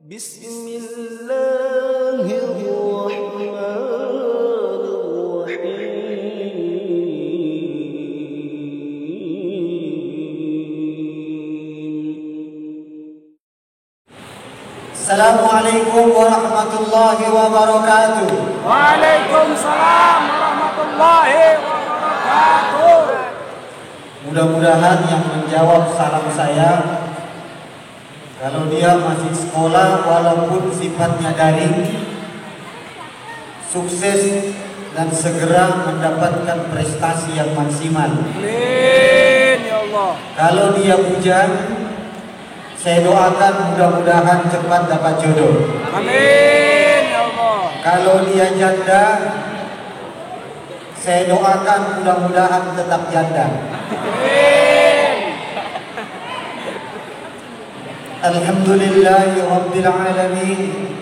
Assalamualaikum warahmatullahi wabarakatuh. Waalaikumsalam warahmatullahi wabarakatuh. Mudah-mudahan yang menjawab salam saya, kalau dia masih sekolah walaupun sifatnya daring, sukses dan segera mendapatkan prestasi yang maksimal. Amin ya Allah. Kalau dia bujang, saya doakan mudah-mudahan cepat dapat jodoh. Amin ya Allah. Kalau dia janda, saya doakan mudah-mudahan tetap janda. Amin. Alhamdulillahi Rabbil Alamin,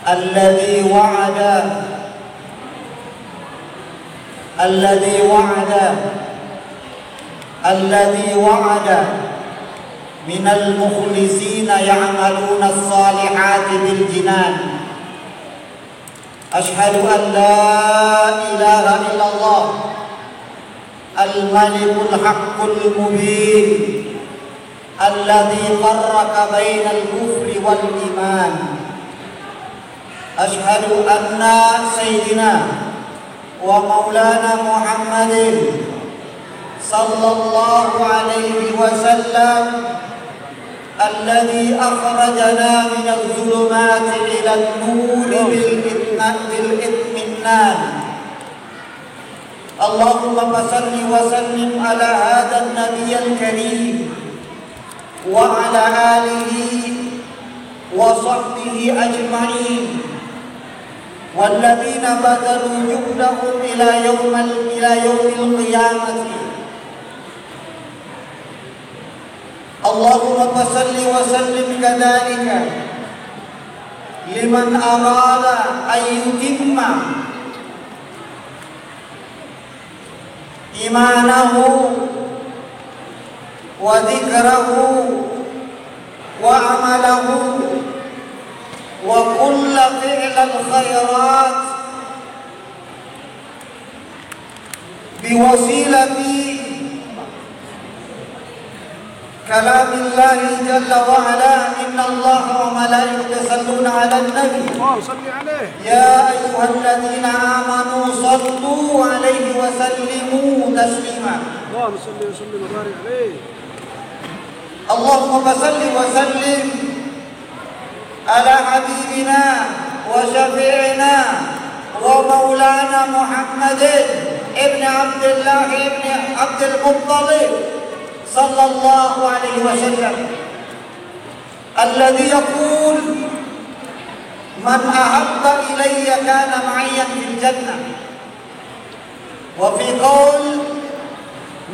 Alladhi wa'ada minal mukhlisina ya'maluna as-salihati bil jinan. Ashhadu an la ilaha illallah al-malikul haqqul mubin alladhi farraqa bainal kufri wal iman. Ashhadu anna sayyidina wa maulana Muhammadin sallallahu alaihi wasallam alladhi akhrajana minadh dhulumati ilan nur bil itminan. Allahumma salli wa sallim ala hadha an-nabiyyil karim wa ala alihi wa sahbihi ajma'in walladzina badalu juhdahum ila yawmil qiyamati. Allahumma salli wa sallim kadzalika liman arada an yutimma imanahu wa dhikrahu wa amalahu wa kulla fi'lal khairat biwasilati kalamillahi jalla wa ala. Inna allaha wa malaikatahu yusalluna ala nabi ya ayyuhalladzina amanu sallu alaihi wa sallimu taslima. Allahumma salli wa sallim ala habibina wa syafi'ina wa maulana Muhammadin ibn Abdullah ibn Abdul Muttalib sallallahu alaihi wasallam alladhi yaqul man ahabba ilayya kana ma'iyyan fil jannah wa fi qaul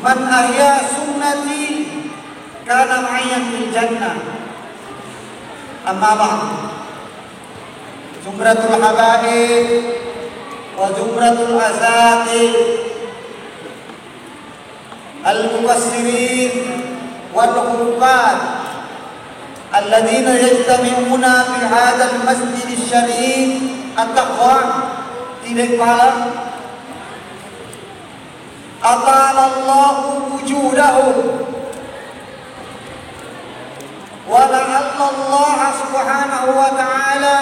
man ahya sunnati kana ma'iyyan fil jannah. Amma ba'd, zumratul habaib wa zumratul asatid al-mufassirin wal huffaz alladhina yajtami'una fi hadzal masjid asy-syarif at-taqwa tidak pala atala Allahu wujudahum wa la'alla Allah subhanahu wa ta'ala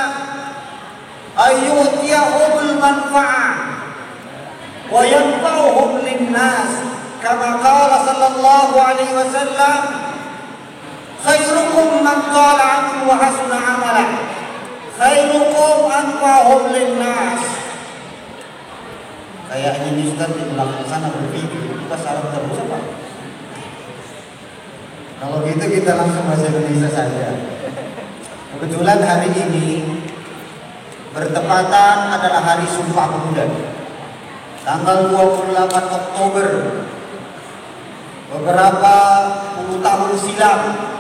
ayyutiyahumul manfa'ah wa yanfa'uhum lin-nas kama qala sallallahu alaihi wasallam khairukum man qala anhu wa hasuna amalah khairukum anfa'uhum lin-nas. Kayaknya ini Ustaz di belakang sana berpikir kita sarap terus apa? Kalau gitu kita langsung bahasa Indonesia saja. Kebetulan hari ini bertepatan adalah Hari Sumpah Pemuda, tanggal 28 Oktober. Beberapa puluh tahun silam,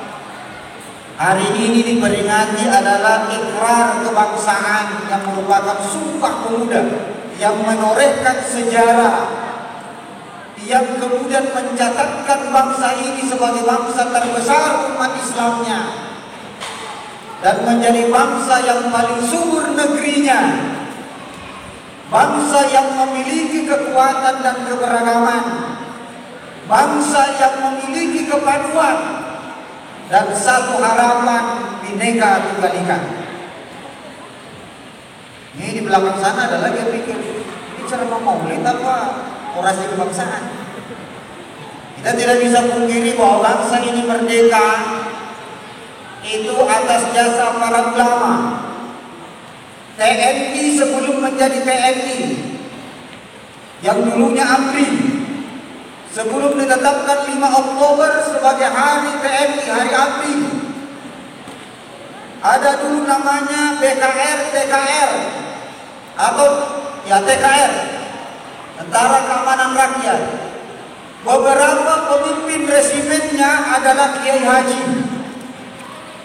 hari ini diperingati adalah ikrar kebangsaan yang merupakan Sumpah Pemuda yang menorehkan sejarah, yang kemudian mencatatkan bangsa ini sebagai bangsa terbesar umat Islamnya, dan menjadi bangsa yang paling subur negerinya, bangsa yang memiliki kekuatan dan keberagaman, bangsa yang memiliki kepaduan dan satu harapan Bhinneka Tunggal Ika. Ini di belakang sana ada lagi yang pikir, ini ceramah maulid apa orasi kebangsaan? Kita tidak bisa pungkiri bahwa bangsa ini merdeka itu atas jasa para ulama. TNI sebelum menjadi TNI, yang dulunya ABRI, sebelum ditetapkan 5 Oktober sebagai hari TNI, hari ABRI, ada dulu namanya BKR, TKR, atau ya TKR, Tentara Keamanan Rakyat. Beberapa pemimpin resimennya adalah Kiai Haji,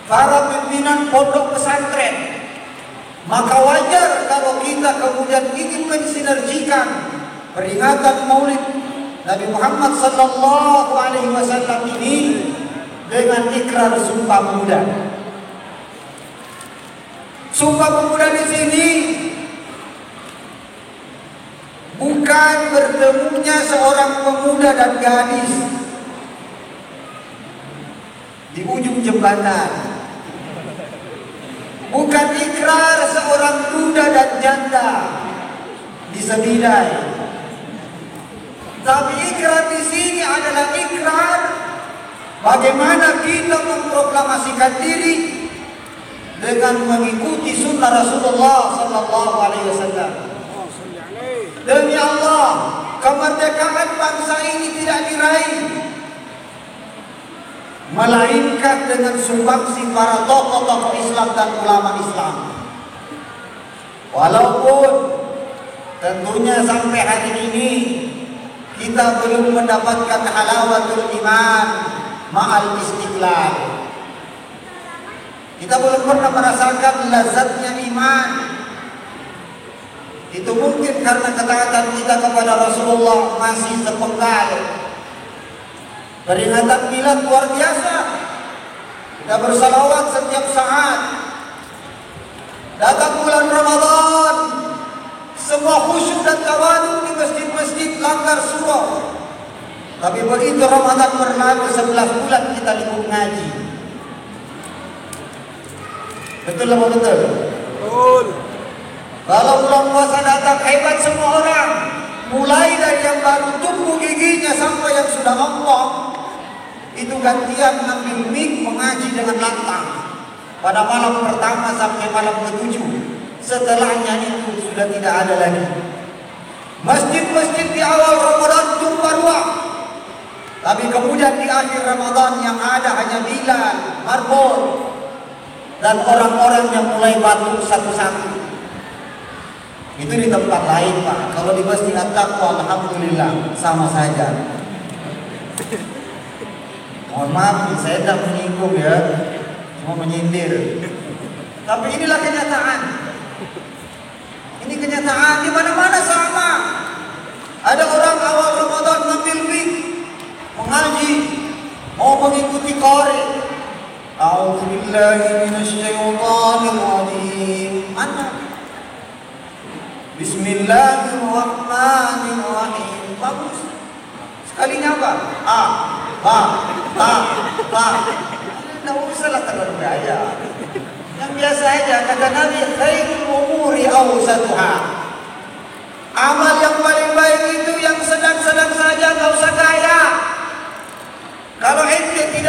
para pimpinan pondok pesantren. Maka wajar kalau kita kemudian ingin mensinergikan peringatan Maulid Nabi Muhammad sallallahu alaihi wasallam ini dengan ikrar Sumpah Pemuda. Sumpah Pemuda di sini bukan bertemunya seorang pemuda dan gadis di ujung jembatan. Bukan ikrar seorang duda dan janda di Sebidai. Tapi ikrar di sini adalah ikrar bagaimana kita memproklamasikan diri dengan mengikuti sunnah Rasulullah sallallahu alaihi wasallam. Demi Allah, kemerdekaan bangsa ini tidak diraih melainkan dengan sumbangsi para tokoh-tokoh Islam dan ulama Islam. Walaupun tentunya sampai hari ini kita belum mendapatkan halawatul iman ma'al istiqlal. Kita belum pernah merasakan lezatnya iman. Itu mungkin karena ketaatan kita kepada Rasulullah masih sepenggal. Peringatan milad luar biasa. Kita bersalawat setiap saat. Datang bulan Ramadan, semua khusyuk dan tawadhu di masjid-masjid langgar surah. Tapi begitu Ramadan berlalu 11 bulan kita libur ngaji. Betul apa betul? Betul. Kalau bulan puasa datang hebat semua orang. Mulai dari yang baru tumbuh giginya sampai yang sudah Allah, itu gantian ambil mic mengaji dengan lantang pada malam pertama sampai malam ke-7. Setelahnya itu sudah tidak ada lagi. Masjid-masjid di awal Ramadan tumpah ruah, tapi kemudian di akhir Ramadan yang ada hanya Bilal, Marbot, dan orang-orang yang mulai batuk satu-satu. Itu di tempat lain, Pak. Kalau di Masjid At-Taqwa, alhamdulillah sama saja. Mohon maaf, saya tidak menyinggung ya, cuma menyindir. Tapi inilah kenyataan. Ini kenyataan di mana-mana sama. Ada orang awal Ramadan ngambil mic, mengaji, mau mengikuti qari. A'udzubillahi minasyaitonir rajim. Mana? Bismillahirrahmanirrahim. Bagus. Sekalinya apa? A, ba, ta, ta. Tidak usahlah terlalu gaya. Yang biasa aja, kata Nabi, khairul umuri awsatuha. Amal yang paling baik itu yang sedang-sedang saja, nggak usah gaya. Kalau ente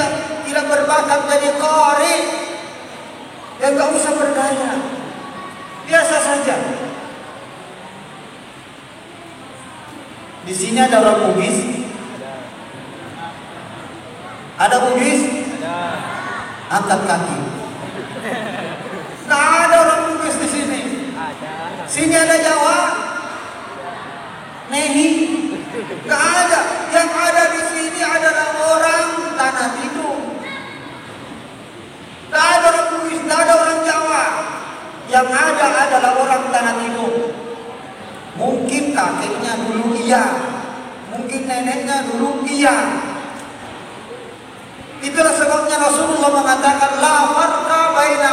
tidak berbakat jadi qari, ya nggak usah bergaya. Biasa saja. Di sini ada orang Bugis? Ada Bugis? Ada. Angkat kaki. Nggak ada orang Bugis di sini. Ada. Sini ada Jawa? Nehi? Nggak ada. Yang ada di sini adalah orang Tanah Tidung. Nggak ada orang Bugis, nggak ada orang Jawa. Yang ada adalah orang Tanah Tidung. Mungkin kakeknya dulu iya, mungkin neneknya dulu iya. Itulah sebabnya Rasulullah mengatakan la farqa baina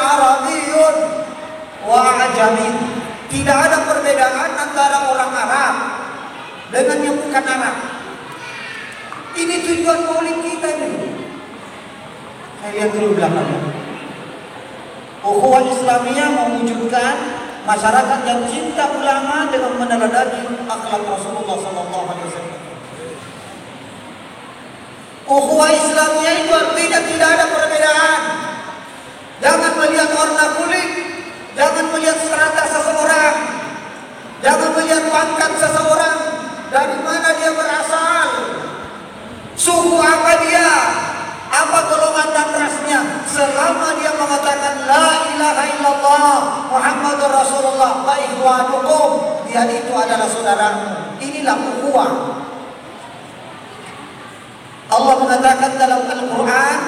Lihat dulu belakangnya. Ukhuwah Islamiyah mewujudkan masyarakat yang cinta ulama dengan meneladani akhlak Rasulullah SAW. Ukhuwah Islamiyah itu artinya tidak ada perbedaan. Jangan melihat warna kulit, jangan melihat strata seseorang, jangan melihat pangkat seseorang, dari mana dia berasal, suku apa dia, apa golongan dan rasnya. Selama dia mengatakan la ilaha illallah Muhammadur Rasulullah wa ikhwanukum, dia itu adalah saudaramu. Inilah ukhuwah. Allah mengatakan dalam Al-Quran,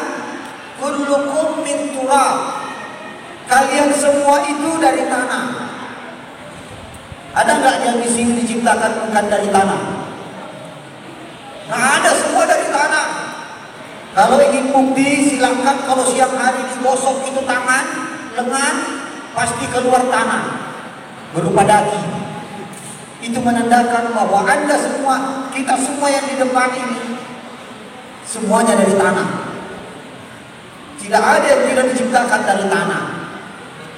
kullukum min turab, kalian semua itu dari tanah. Ada nggak yang di sini diciptakan bukan dari tanah? Nah, ada, semua dari tanah. Kalau ingin bukti silakan, kalau siang hari digosok itu tangan, lengan, pasti keluar tanah berupa daging. Itu menandakan bahwa Anda semua, kita semua yang di depan ini, semuanya dari tanah. Tidak ada yang tidak diciptakan dari tanah.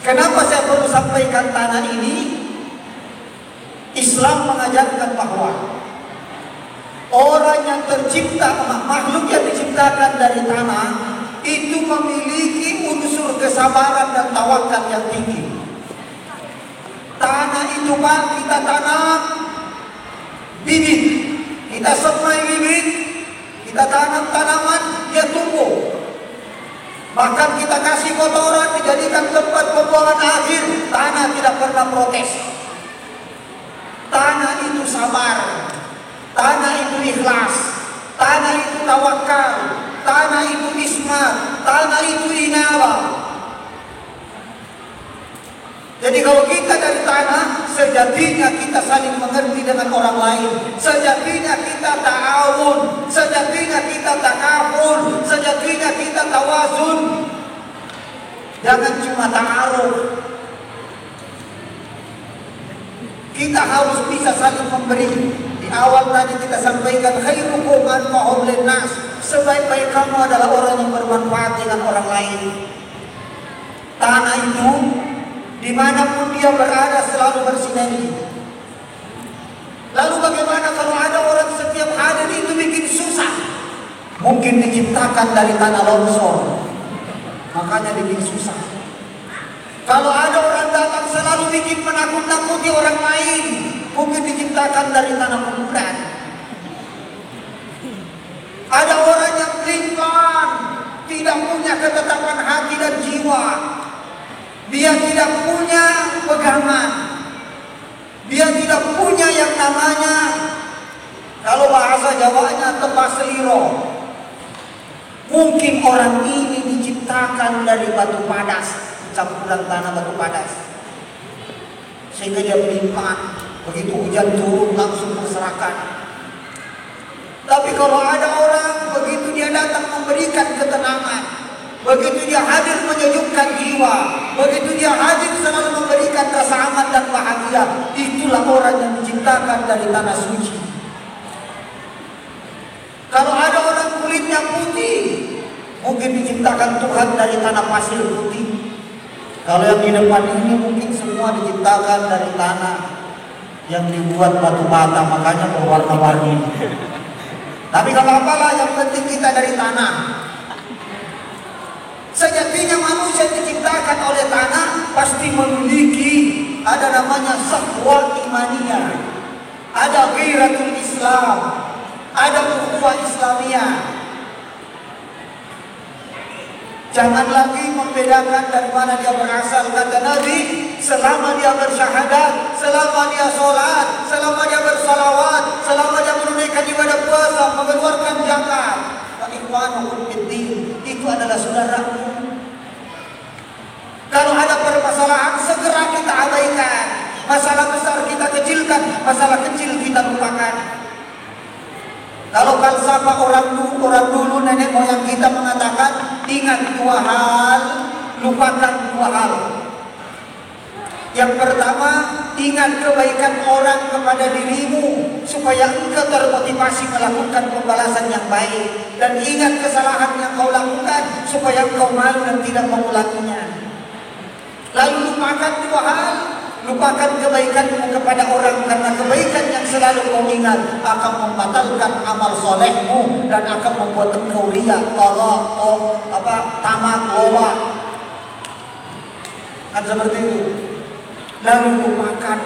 Kenapa saya perlu sampaikan tanah ini? Islam mengajarkan bahwa orang yang tercipta, makhluk yang diciptakan dari tanah itu memiliki unsur kesabaran dan tawakal yang tinggi. Tanah itu Pak, kita tanam bibit, kita semai bibit, kita tanam tanaman, dia tumbuh. Bahkan kita kasih kotoran, dijadikan tempat pembuangan akhir, tanah tidak pernah protes. Tanah itu sabar, tanah itu ikhlas, tanah itu tawakal, tanah itu ismat, tanah itu inabah. Jadi kalau kita dari tanah, sejatinya kita saling mengerti dengan orang lain, sejatinya kita ta'awun, sejatinya kita takaful, sejatinya kita tawazun. Jangan cuma ta'aruf. Kita harus bisa saling memberi. Di awal tadi kita sampaikan khairukum anfa'uhum linnas. Sebaik-baik kamu adalah orang yang bermanfaat dengan orang lain. Tanah itu dimanapun dia berada selalu bersinergi. Lalu bagaimana kalau ada orang setiap hari itu bikin susah? Mungkin diciptakan dari tanah longsor, makanya bikin susah. Kalau ada orang datang selalu bikin menakut-nakuti orang lain, mungkin diciptakan dari tanah kuburan. Ada orang yang pelan, tidak punya ketetapan hati dan jiwa. Dia tidak punya pegangan. Dia tidak punya yang namanya, kalau bahasa Jawanya, tepas seliro. Mungkin orang ini diciptakan dari batu padas, campuran tanah batu padas, sehingga dia melimpah. Begitu hujan turun langsung berserakan. Tapi kalau ada orang, begitu dia datang memberikan ketenangan, begitu dia hadir menyejukkan jiwa, begitu dia hadir selalu memberikan rasa aman dan bahagia, itulah orang yang diciptakan dari tanah suci. Kalau ada orang kulitnya putih, mungkin diciptakan Tuhan dari tanah pasir putih. Kalau yang di depan ini mungkin semua diciptakan dari tanah yang dibuat batu bata, makanya berwarna-warni. Tapi kalau apalah, yang penting kita dari tanah. Sejatinya manusia diciptakan oleh tanah pasti memiliki, ada namanya sahwa imaniyah, ada ghiratul Islam, ada ukhuwah Islamiyah. Jangan lagi membedakan dari mana dia berasal. Kata Nabi, selama dia bersyahadat, selama dia sholat, selama dia bersalawat, selama dia menunaikan ibadah puasa, mengeluarkan zakat, itu adalah saudaramu. Kalau ada permasalahan, segera kita abaikan. Masalah besar kita kecilkan, masalah kecil kita lupakan. Kalau falsafah orang dulu, nenek moyang kita mengatakan, ingat dua hal, lupakan dua hal. Yang pertama, Ingat kebaikan orang kepada dirimu supaya engkau termotivasi melakukan pembalasan yang baik. Dan ingat kesalahan yang kau lakukan supaya engkau malu dan tidak mengulanginya. Lalu lupakan dua hal. Lupakan kebaikanmu kepada orang, karena kebaikan yang selalu kau ingat akan membatalkan amal solehmu dan akan membuat engkau riya, tamak, loba. Kan seperti itu. Lalu lupakan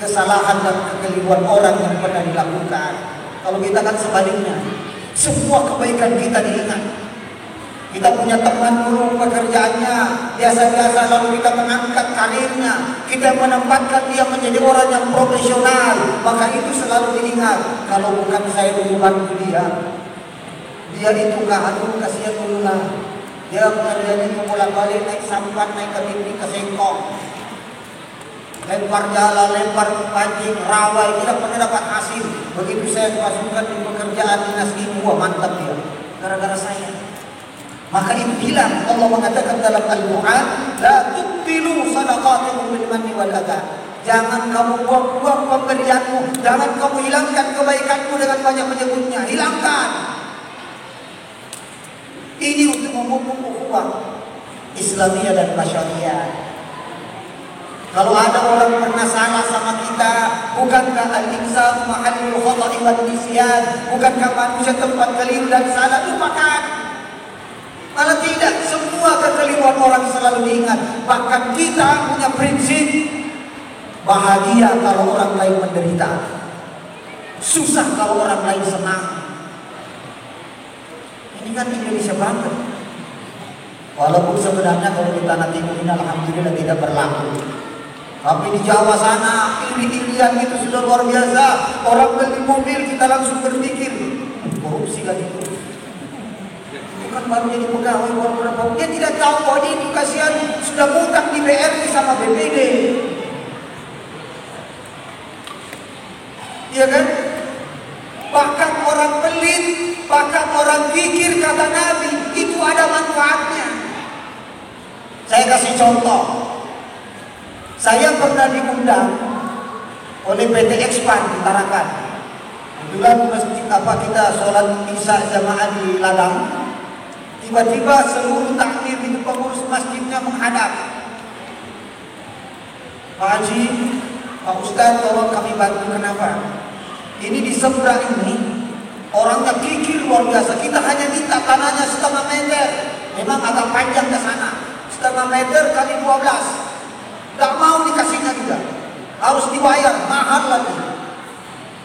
kesalahan dan kekeliruan orang yang pernah dilakukan. Kalau kita kan sebaliknya, semua kebaikan kita diingat. Kita punya teman dulu pekerjaannya biasa-biasa, lalu kita mengangkat karirnya, kita menempatkan dia menjadi orang yang profesional, maka itu selalu diingat. Kalau bukan saya dulu bantu dia itu aduh kasihan dulu lah. Dia pekerjaan itu bolak-balik naik sampan, naik ke titik, ke sengkong, lempar jala, lempar pancing, rawai, tidak pernah dapat hasil. Begitu saya masukkan di pekerjaan dinas ini, wah mantap dia, gara-gara saya. Maka itu bilang, Allah mengatakan dalam Al-Quran, la tubtilu sadaqatikum bil manni wal adha. Jangan kamu buang-buang pemberianmu, jangan kamu hilangkan kebaikanmu dengan banyak menyebutnya, hilangkan. Ini untuk memupuk ukhuwah Islamiyah dan Masyariah. Kalau ada orang pernah salah sama kita, bukankah al-insan mahallul khata'i wan nisyan? Bukankah manusia tempat keliru dan salah? Lupakan. Malah tidak, semua kekeliruan orang selalu diingat. Bahkan kita punya prinsip bahagia kalau orang lain menderita, susah kalau orang lain senang. Ini kan Indonesia banget. Walaupun sebenarnya kalau di tanah timur ini alhamdulillah tidak berlaku. Tapi di Jawa sana, iri-irian itu sudah luar biasa. Orang beli mobil kita langsung berpikir korupsi lagi itu. Bukan baru jadi pegawai baru berapa. Dia tidak tahu bahwa dia itu kasihan sudah ngutang di BRI sama BPD. Iya kan? Bahkan orang pelit, bahkan orang kikir, kata Nabi, itu ada manfaatnya. Saya kasih contoh. Saya pernah diundang oleh PT Expand di Tarakan. Kebetulan masjid kita sholat isya jamaah di ladang. Tiba-tiba seluruh takmir itu pengurus masjidnya menghadap. Pak Haji, Pak Ustaz, tolong kami bantu. Kenapa? Ini di seberang ini orangnya kikir luar biasa. Kita hanya minta tanahnya 1/2 meter. Memang agak panjang ke sana, 1/2 meter kali 12. Gak mau dikasihnya juga, harus dibayar mahal lagi.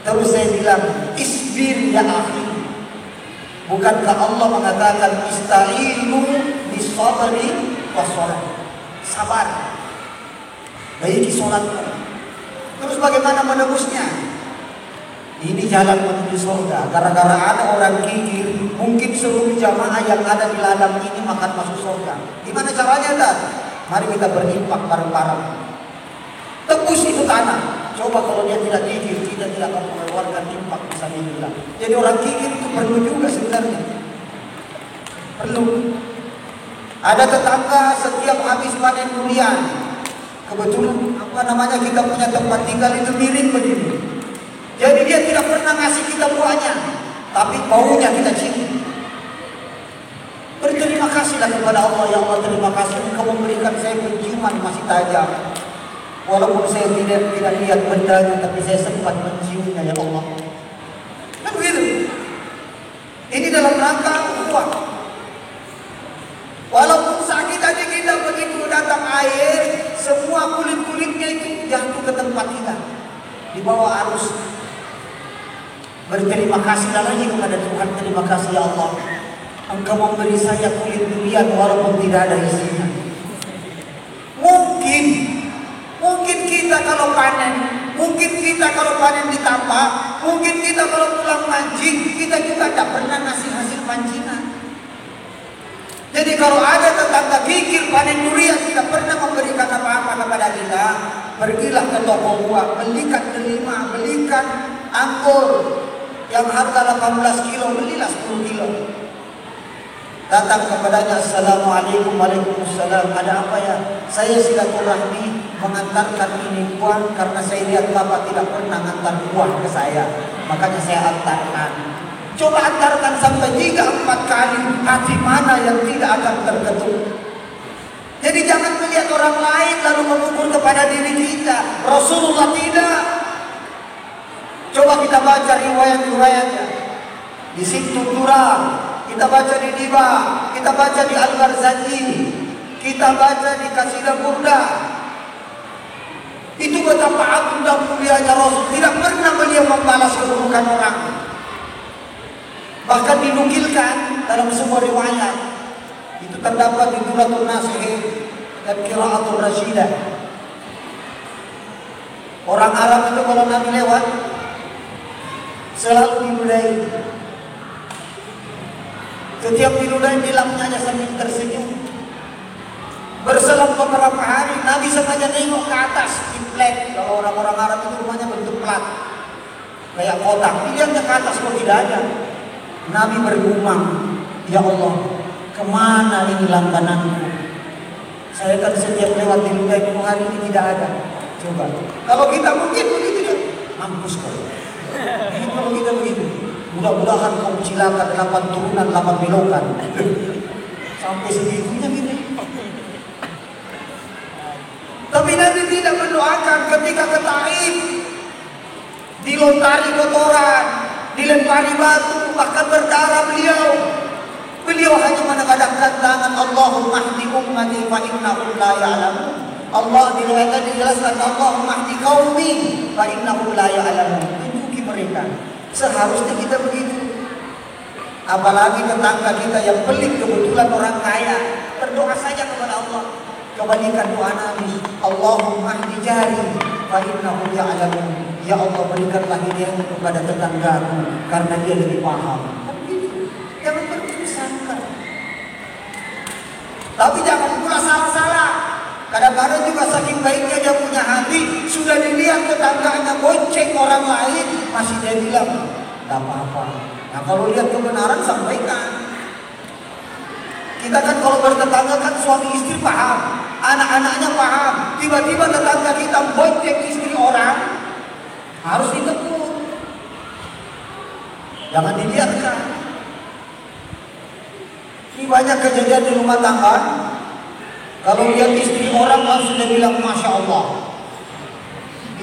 Terus saya bilang, isbir ya akhi. Bukankah Allah mengatakan ista'inu bisabri wassalat? Sabar, baiki sholatmu. Terus bagaimana menebusnya? Ini jalan menuju surga. Gara-gara ada orang kikir, mungkin seluruh jamaah yang ada di ladang ini makan masuk surga. Gimana caranya dah? Mari kita berimpak bareng-bareng. Tebus itu tanah. Coba kalau dia tidak kikir, kita tidak akan mengeluarkan impak fisabilillah. Jadi orang kikir itu perlu juga sebenarnya. Perlu. Ada tetangga setiap habis panen durian, kebetulan kita punya tempat tinggal itu miring begini. Jadi dia tidak pernah ngasih kita buahnya, tapi baunya kita cium. Berterima kasihlah kepada Allah. Ya Allah, terima kasih Engkau memberikan saya penciuman masih tajam. Walaupun saya tidak lihat bendanya, tapi saya sempat menciumnya, ya Allah. Kan begitu. Ini dalam rangka ukhuwah. Walaupun sakit hati kita, begitu datang air, semua kulit-kulitnya itu jatuh ke tempat kita, di bawah arus. Berterima kasih lagi kepada Tuhan. Terima kasih ya Allah, Engkau memberi saya kulit durian walaupun tidak ada isinya. Mungkin kita kalau panen di tapak, mungkin kita kalau pulang mancing, kita juga tidak pernah ngasih hasil pancingan. Jadi kalau ada tetangga kikir panen durian tidak pernah memberikan apa-apa kepada kita, pergilah ke toko buah, belikan delima, belikan anggur yang harga 18 kilo, belilah 10 kilo. Datang kepadanya, assalamualaikum, waalaikumsalam. Ada apa ya? Saya silaturahmi mengantarkan ini buah karena saya lihat Bapak tidak pernah mengantar buah ke saya, makanya saya antarkan. Coba antarkan sampai 3-4 kali, hati mana yang tidak akan terketuk. Jadi jangan melihat orang lain lalu mengukur kepada diri kita. Rasulullah tidak. Coba kita baca riwayat-riwayatnya di Situ Turang, kita baca di Diba, kita baca di Al-Barzanji, kita baca di Qasidah Burda. Itu betapa agung dan mulianya Rasul. Tidak pernah beliau membalas keburukan orang. Bahkan dinukilkan dalam sebuah riwayat, itu terdapat di Duratul Nasih dan Qiraatul Rasyidah. Orang Arab itu kalau Nabi lewat selalu dinudai. Setiap dinudai bilangnya hanya sambil tersenyum. Berselang beberapa hari Nabi sengaja nengok ke atas implek. Kalau orang-orang Arab itu rumahnya bentuk plat kayak kotak, dilihatnya ke atas kok tidak ada. Nabi bergumam, ya Allah, kemana ini langgananku? Saya kan setiap lewat di Dubai hari ini tidak ada. Coba, kalau kita mungkin begitu kan, mampus kau. Kalau kita begitu, mudah-mudahan kau cilaka 8 turunan 8 belokan. Sampai segitunya gitu. Tapi Nabi tidak mendoakan ketika ke Taif, dilontari kotoran, dilempari batu, bahkan berdarah beliau. Beliau hanya mengadahkan tangan, Allahumma hdi ummati fa innahum la ya'lamun. Allah dijelaskan, Allahumma hdi qaumi fa innahum la ya'lamun. Tunjuki mereka. Seharusnya kita begitu. Apalagi tetangga kita yang pelit kebetulan orang kaya, berdoa saja kepada Allah. Kebalikan doa Nabi, Allahumma hdi jari fa innahum ya'lamun. Ya Allah, berikanlah hidayah kepada tetanggaku karena dia lebih paham. Jangan berputus sangka. Tapi jangan pula salah-salah. Kadang-kadang juga saking baiknya dia punya hati, sudah dilihat tetangganya bonceng orang lain, masih dia bilang, tak apa-apa. Nah kalau lihat kebenaran sampaikan. Kita kan kalau bertetangga kan suami istri paham, anak-anaknya paham. Tiba-tiba tetangga kita bonceng istri orang, harus ditegur. Jangan dibiarkan. Ini banyak kejadian di rumah tangga. Kalau lihat istri orang langsung dia bilang Masya Allah.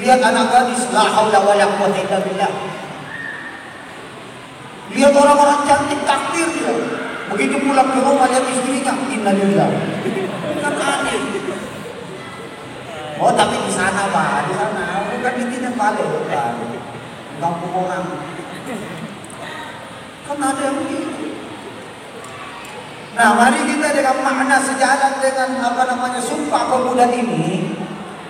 Lihat anak gadis, la haula wala quwwata illa billah. Lihat orang-orang cantik takbir dia. Begitu pulang ke rumah lihat istrinya, innalillah. Kan aneh. Oh tapi di sana Pak, di sana bukan di sini balik bukan. Kampung orang. Kan ada yang begitu. Nah, mari kita dengan makna sejalan dengan sumpah pemuda ini,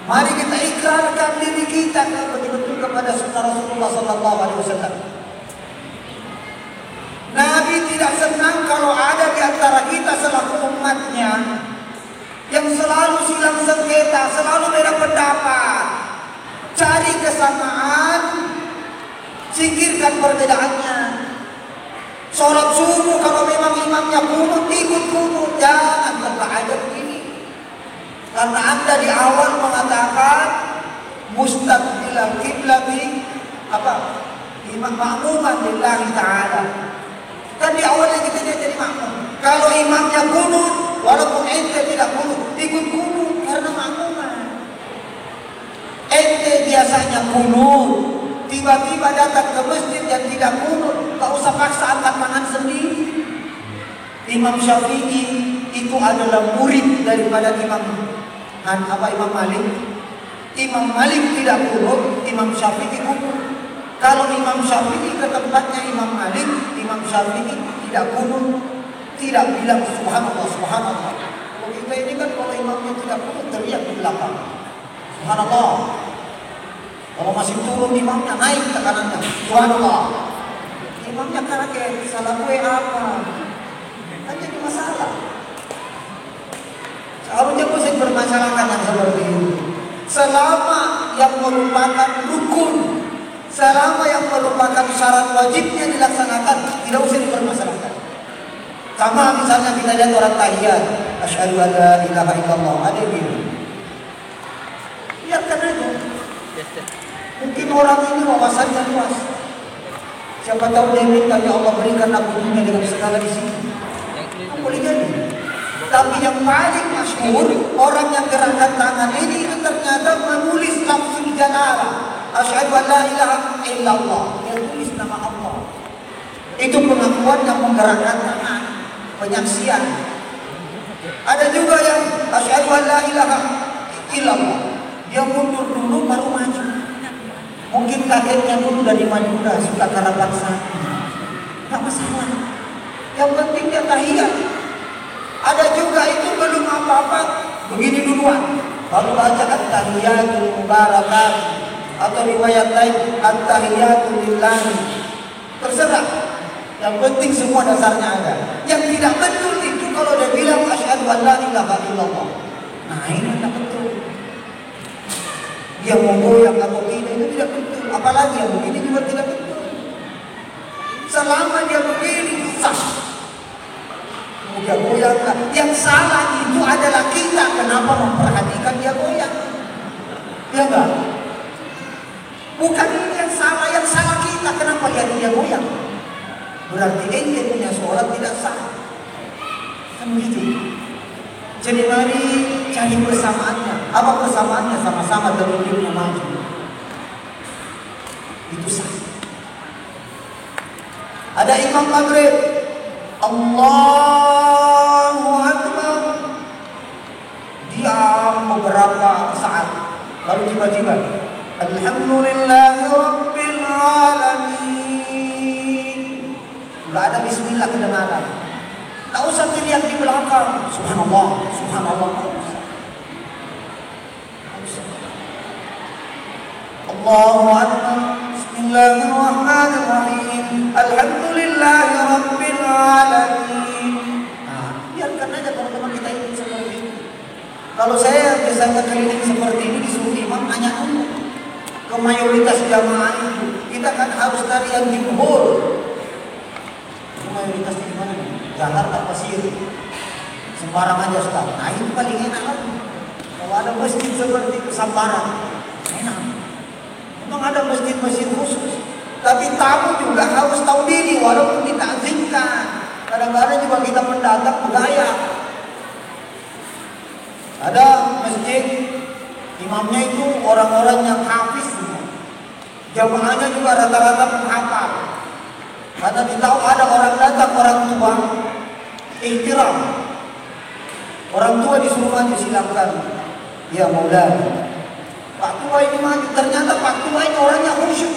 mari kita ikrarkan diri kita betul-betul kepada sunnah Rasulullah sallallahu alaihi wasallam. Nabi tidak senang kalau ada di antara kita selaku umatnya yang selalu silang sengketa, selalu beda pendapat. Cari kesamaan, singkirkan perbedaannya. Sholat subuh kalau memang imamnya kunut, ikut kunut. Jangan ada begini. Karena Anda di awal mengatakan mustaqbilal qiblati imam ma'muman lillahi ta'ala. Kan di awalnya kita jadi makmum. Kalau imamnya kunut, walaupun ente tidak kunut, ikut kunut karena makmuman. Ente biasanya kunut, tiba-tiba datang ke masjid yang tidak kunut, tak usah paksa angkat tangan sendiri. Imam Syafi'i itu adalah murid daripada Imam Malik. Imam Malik tidak kunut, Imam Syafi'i kunut. Kalau Imam Syafi'i ke tempatnya Imam Malik, Imam Syafi'i tidak kunut, tidak bilang subhanallah, subhanallah. Kalau kita ini kan kalau imamnya tidak kunut teriak di belakang, subhanallah. Kalau masih turun imamnya naik tekanannya, subhanallah. Imamnya kaget, salah gue apa? Kan jadi masalah. Seharusnya mesti bermasalahkan yang seperti itu. Selama yang merupakan rukun, selama yang merupakan syarat wajibnya dilaksanakan, tidak usah dipermasalahkan. Sama misalnya kita lihat orang tahiyat, asyhadu an la ilaha illallah, ada yang bilang Mungkin orang ini wawasannya luas. Siapa tahu dia minta, ya Allah berikan aku dunia dengan segala di sini. Boleh jadi. Tapi yang paling masyhur, orang yang gerakan tangan ini itu ternyata menulis lafzul jalalah. Asyhadu an la ilaha illallah. Dia tulis nama Allah. Itu pengakuan yang menggerakkan tangan, penyaksian. Ada juga yang asyhadu an la ilaha illallah. Dia mundur dulu baru maju. Mungkin kakeknya dulu dari Madura suka karapan sapi. Tak masalah. Yang penting dia tahiyat. Ada juga itu belum apa-apa, begini duluan. Baru baca at-tahiyatul mubarakat atau riwayat lain at-tahiyatul lillahi. Terserah. Yang penting semua dasarnya ada. Yang tidak betul itu kalau dia bilang asyhadu an la ilaha illallah. Nah, ini tidak betul. Dia mau goyang atau tidak itu tidak betul. Apalagi yang begini juga tidak betul. Selama dia begini sah. Dia goyangkan. Yang salah itu adalah kita. Kenapa memperhatikan dia goyang? Ya enggak? Bukan ini yang salah. Yang salah kita. Kenapa dia goyang? Berarti ente punya sholat tidak sah. Kan begitu. Jadi mari cari persamaannya. Apa persamaannya? Sama-sama terlebih maju. Itu sah. Ada imam maghrib. Allahu Akbar. Diam beberapa saat. Lalu tiba-tiba Alhamdulillahi Rabbil Alamin. Tidak ada bismillah kedengaran. Tak usah teriak di belakang. Subhanallah, subhanallah. Allahu Akbar. Bismillahirrahmanirrahim. Alhamdulillahi Rabbil Alamin. Nah, biarkan aja teman-teman kita ini seperti ini. Kalau saya biasanya keliling seperti ini disuruh imam nanya dulu ke mayoritas jamaah itu. Kita kan harus cari yang jumhur. Mayoritas di mana? Jakarta Pasir. Sembarang aja Ustaz. Nah, itu paling enak lagi. Kalau ada masjid seperti itu Sembarang, enak. Memang ada masjid-masjid khusus. Tapi tamu juga harus tahu diri walaupun ditakzimkan. Kadang-kadang juga kita mendatang bergaya. Ada masjid imamnya itu orang-orang yang hafiz. Jamaahnya juga rata-rata penghafal. Karena ditahu ada orang datang, orang tua ihtiram. Orang tua disuruh maju, silakan. Ya Maulana. Pak tua ini maju, ternyata Pak tua ini orangnya khusyuk.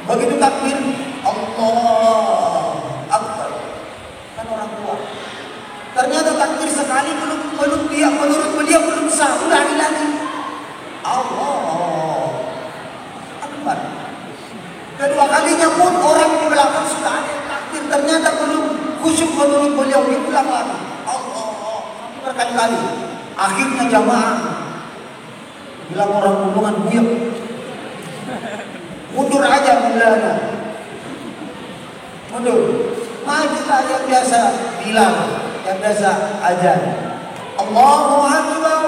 Begitu takbir, Allah Akbar. Kan orang tua. Ternyata takbir sekali belum dia, menurut beliau belum sah. Ulangi lagi. Allah Akbar. Kedua kalinya pun orang di belakang sudah ada yang takbir. Ternyata belum khusyuk menurut beliau. Diulang lagi. Allah berkali-kali. Akhirnya jamaah bilang orang hubungan diam. Mundur aja Maulana. Mundur. Majulah yang biasa bilang, yang biasa azan. Allahu Akbar.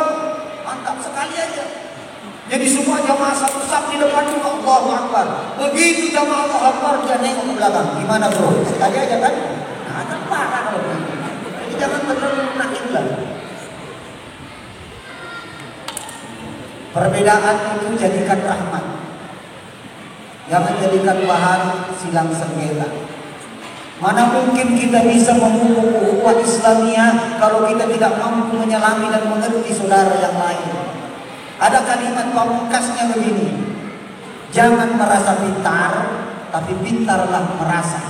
Mantap sekali aja. Jadi semua jamaah satu saf di depan juga Allahu Akbar. Begitu jamaah Allahu Akbar dia nengok ke belakang. Gimana bro? Sekali aja kan? Nah, kan parah kalau begitu. Jadi jangan terlalu nakik lah. Perbedaan itu jadikan rahmat. Jangan jadikan bahan silang sengketa. Mana mungkin kita bisa memupuk ukhuwah Islamiyah kalau kita tidak mampu menyelami dan mengerti saudara yang lain. Ada kalimat pamungkasnya begini. Jangan merasa pintar, tapi pintarlah merasa.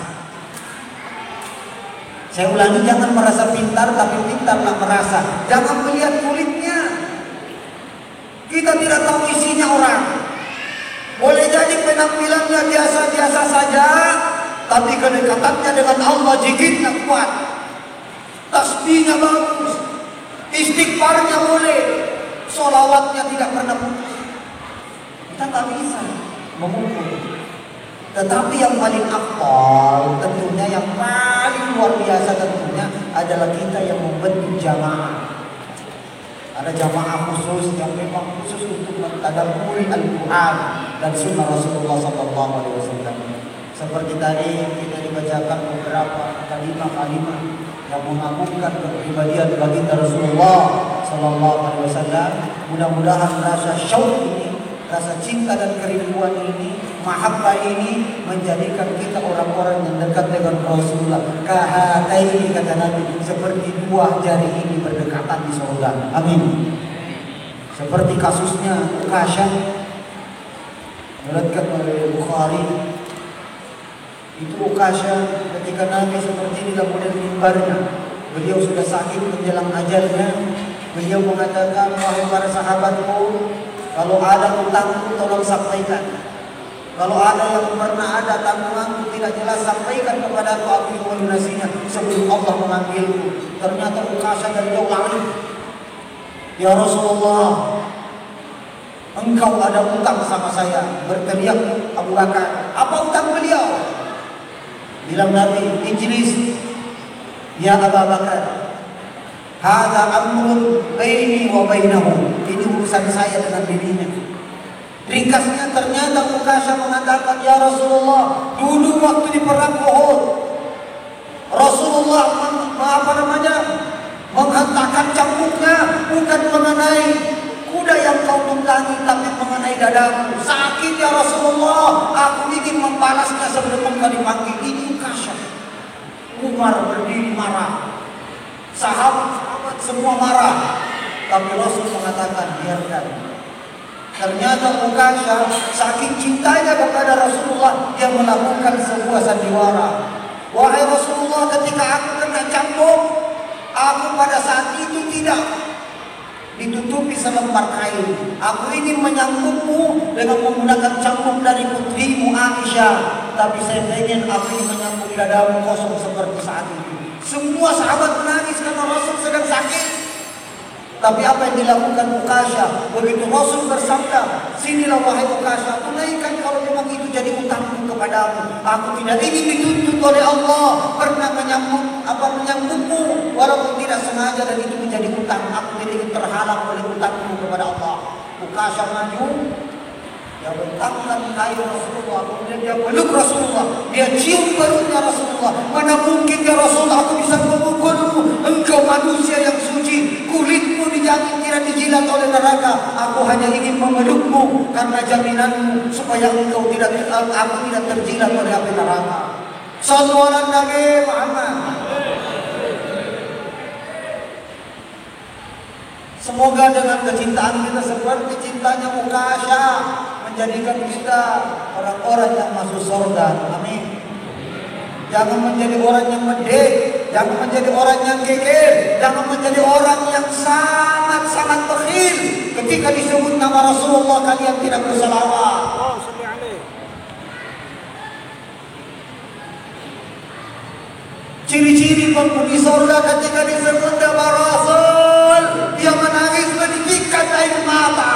Saya ulangi, jangan merasa pintar, tapi pintarlah merasa. Jangan melihat kulitnya. Kita tidak tahu isinya orang. Boleh jadi penampilannya biasa-biasa saja, tapi kedekatannya dengan Allah jikitnya kuat. Tasbihnya bagus, istighfarnya boleh, sholawatnya tidak pernah putus. Kita tak bisa mengukur. Tetapi yang paling afdal tentunya, yang paling luar biasa tentunya adalah kita yang membentuk jamaah. Ada jamaah khusus yang memang khusus untuk mentadabburi Al-Quran dan Sunnah Rasulullah SAW. Seperti tadi kita dibacakan beberapa kalimat-kalimat yang mengagungkan kepribadian baginda Rasulullah SAW. Mudah-mudahan rasa syauq ini, rasa cinta dan kerinduan ini, mahabbah ini menjadikan kita orang-orang yang dekat dengan Rasulullah. Kahataini, kata Nabi, seperti dua jari ini berdekatan di surga. Amin. Seperti kasusnya Uqasyah diriwayatkan oleh Bukhari. Itu Uqasyah ketika Nabi seperti ini kemudian mimbarnya, beliau sudah sakit menjelang ajalnya. Beliau mengatakan, wahai para sahabatku, kalau ada utangku tolong sampaikan. Kalau ada yang pernah ada tanggunganku tidak jelas, sampaikan kepada aku melunasinya sebelum Allah memanggilku. Ternyata Uqasyah dari jauh lari. Ya Rasulullah, engkau ada utang sama saya. Berteriak Abu Bakar, apa utang beliau? Bilang Nabi, ijlis ya Abu Bakar, hadza amrun baini wa bainahu. Ini urusan saya dengan dirinya. Ringkasnya ternyata Uqasyah mengatakan, ya Rasulullah, dulu waktu di perang Uhud, Rasulullah menghentakkan cambuknya bukan mengenai kuda yang kau tunggangi, tapi mengenai dadamu. Sakit ya Rasulullah, aku ingin membalasnya sebelum engkau dipanggil. Ini Uqasyah. Umar berdiri marah, sahabat semua marah, tapi Rasul mengatakan biarkan. Ternyata Uqasyah saking cintanya kepada Rasulullah yang melakukan sebuah sandiwara. Wahai Rasulullah, ketika aku kena cambuk, aku pada saat itu tidak ditutupi selembar kain. Aku ingin menyambutmu dengan menggunakan cambuk dari putrimu Aisyah, tapi saya ingin aku ingin menyambut dadamu kosong seperti saat itu. Semua sahabat menangis karena Rasul sedang sakit. Tapi apa yang dilakukan Uqasyah? Begitu Rasul bersabda, sinilah wahai Uqasyah, tunaikan kalau memang itu jadi utangku kepadamu. Aku tidak ingin dituntut oleh Allah pernah menyambutmu walaupun tidak sengaja, dan itu menjadi utang. Aku tidak ingin terhalang oleh utangmu kepada Allah. Uqasyah maju, dia bentangkan kain Rasulullah, kemudian dia peluk Rasulullah, dia cium perutnya Rasulullah. Mana mungkin ya Rasulullah aku bisa memukulmu, engkau manusia yang suci, kulitmu dijamin tidak dijilat oleh neraka. Aku hanya ingin memelukmu karena jaminanmu supaya aku tidak terjilat oleh api neraka. Sallallahu alaihi Nabi Muhammad. Semoga dengan kecintaan kita seperti cintanya Uqasyah menjadikan kita orang-orang yang masuk surga. Amin. Jangan menjadi orang yang medek, jangan menjadi orang yang geger, jangan menjadi orang yang sangat-sangat bakhil. Ketika disebut nama Rasulullah kalian tidak berselawat. Ciri-ciri penghuni surga ketika disebut nama Rasul, dia menangis menitikkan air mata.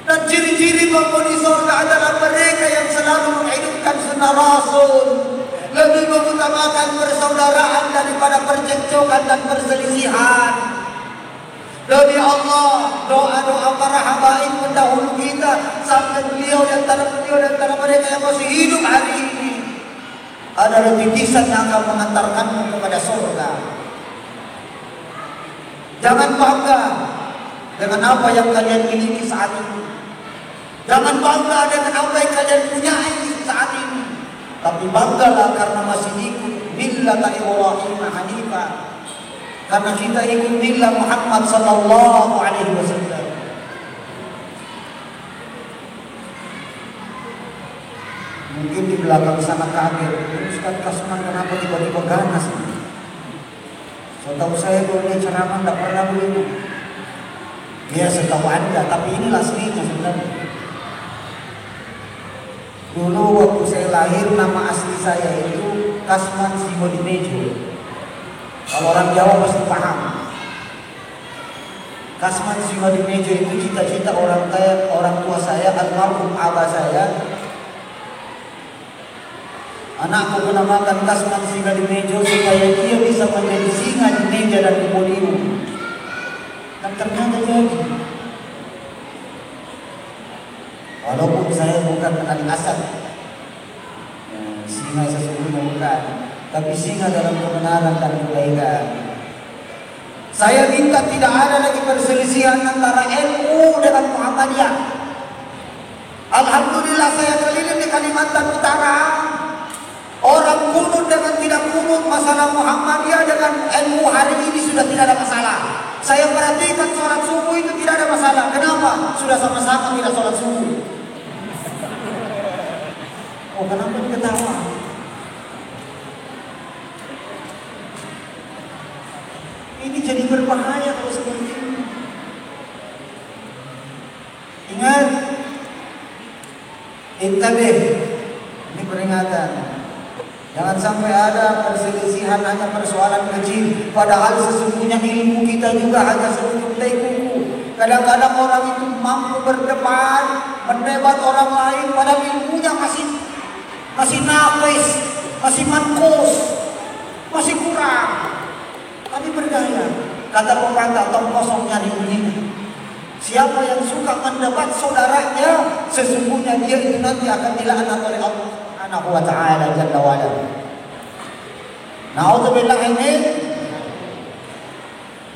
Dan ciri-ciri penghuni surga adalah mereka yang selalu menghidupkan sunnah Rasul, lebih mengutamakan persaudaraan daripada percekcokan dan perselisihan. Demi Allah, doa-doa para habaib pendahulu kita sampai beliau dan antara mereka yang masih hidup hari ini adalah titisan yang akan mengantarkanmu kepada surga. Jangan bangga dengan apa yang kalian miliki saat ini. Jangan bangga dengan apa yang kalian punyai saat ini. Tapi banggalah karena masih ikut millat Ibrahim Hanifah. Karena kita ikut millat Muhammad sallallahu alaihi wasallam. Mungkin di belakang sana kaget, Ustaz Kasman kenapa tiba-tiba ganas? Setahu saya kalau dia ceramah tidak pernah begitu. Ya setahu Anda, tapi inilah aslinya sebenarnya. Dulu waktu saya lahir, nama asli saya itu Kasman Simodimejo. Kalau orang Jawa pasti paham. Kasman Simodimejo itu cita-cita orang tua saya, almarhum abah saya. Anakku pernah makan kasman singa di meja supaya dia bisa menjadi singa di meja dan di podium. Dan ternyata jadi. Walaupun saya bukan Al-Asad, singa sesungguhnya bukan, tapi singa dalam kebenaran dan kebaikan. Saya minta tidak ada lagi perselisihan antara NU dengan Muhammadiyah. Alhamdulillah saya keliling di Kalimantan Utara. Orang kunut dengan tidak kunut, masalah Muhammadiyah dengan NU hari ini sudah tidak ada masalah. Saya perhatikan sholat subuh itu tidak ada masalah. Kenapa? Sudah sama-sama tidak sholat subuh. Oh, kenapa diketawa? Ini jadi berbahaya kalau seperti ini. Ingat, intabih, ini peringatan. Jangan sampai ada perselisihan hanya persoalan kecil, padahal sesungguhnya ilmu kita juga hanya sekuntai kuku. Kadang-kadang orang itu mampu berdebat, mendebat orang lain, padahal ilmunya masih nafis, masih mankus, masih kurang. Tapi berdaya. Kata pepatah, tong kosong nyari ulinya. Siapa yang suka mendebat saudaranya, sesungguhnya dia itu nanti akan dilaknat oleh Allah Subhanahu wa ta'ala jalla wa ala. Na'udzubillah ini.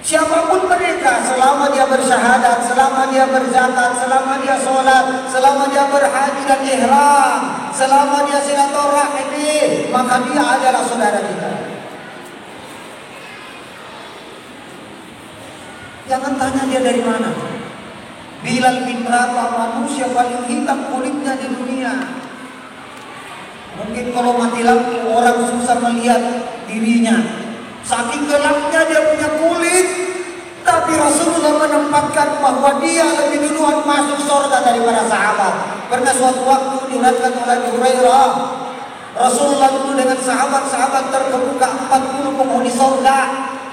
Siapapun mereka, selama dia bersyahadat, selama dia berzakat, selama dia sholat, selama dia berhaji dan ihram, selama dia silaturahmi, maka dia adalah saudara kita. Jangan tanya dia dari mana. Bilal bin Rabah, manusia paling hitam kulitnya di dunia. Mungkin kalau mati lampu orang susah melihat dirinya. Saking gelapnya dia punya kulit. Tapi Rasulullah menempatkan bahwa dia lebih duluan masuk surga daripada sahabat. Pernah suatu waktu diriwayatkan oleh Abu Hurairah, Rasulullah dulu dengan sahabat-sahabat terkemuka 40 penghuni surga.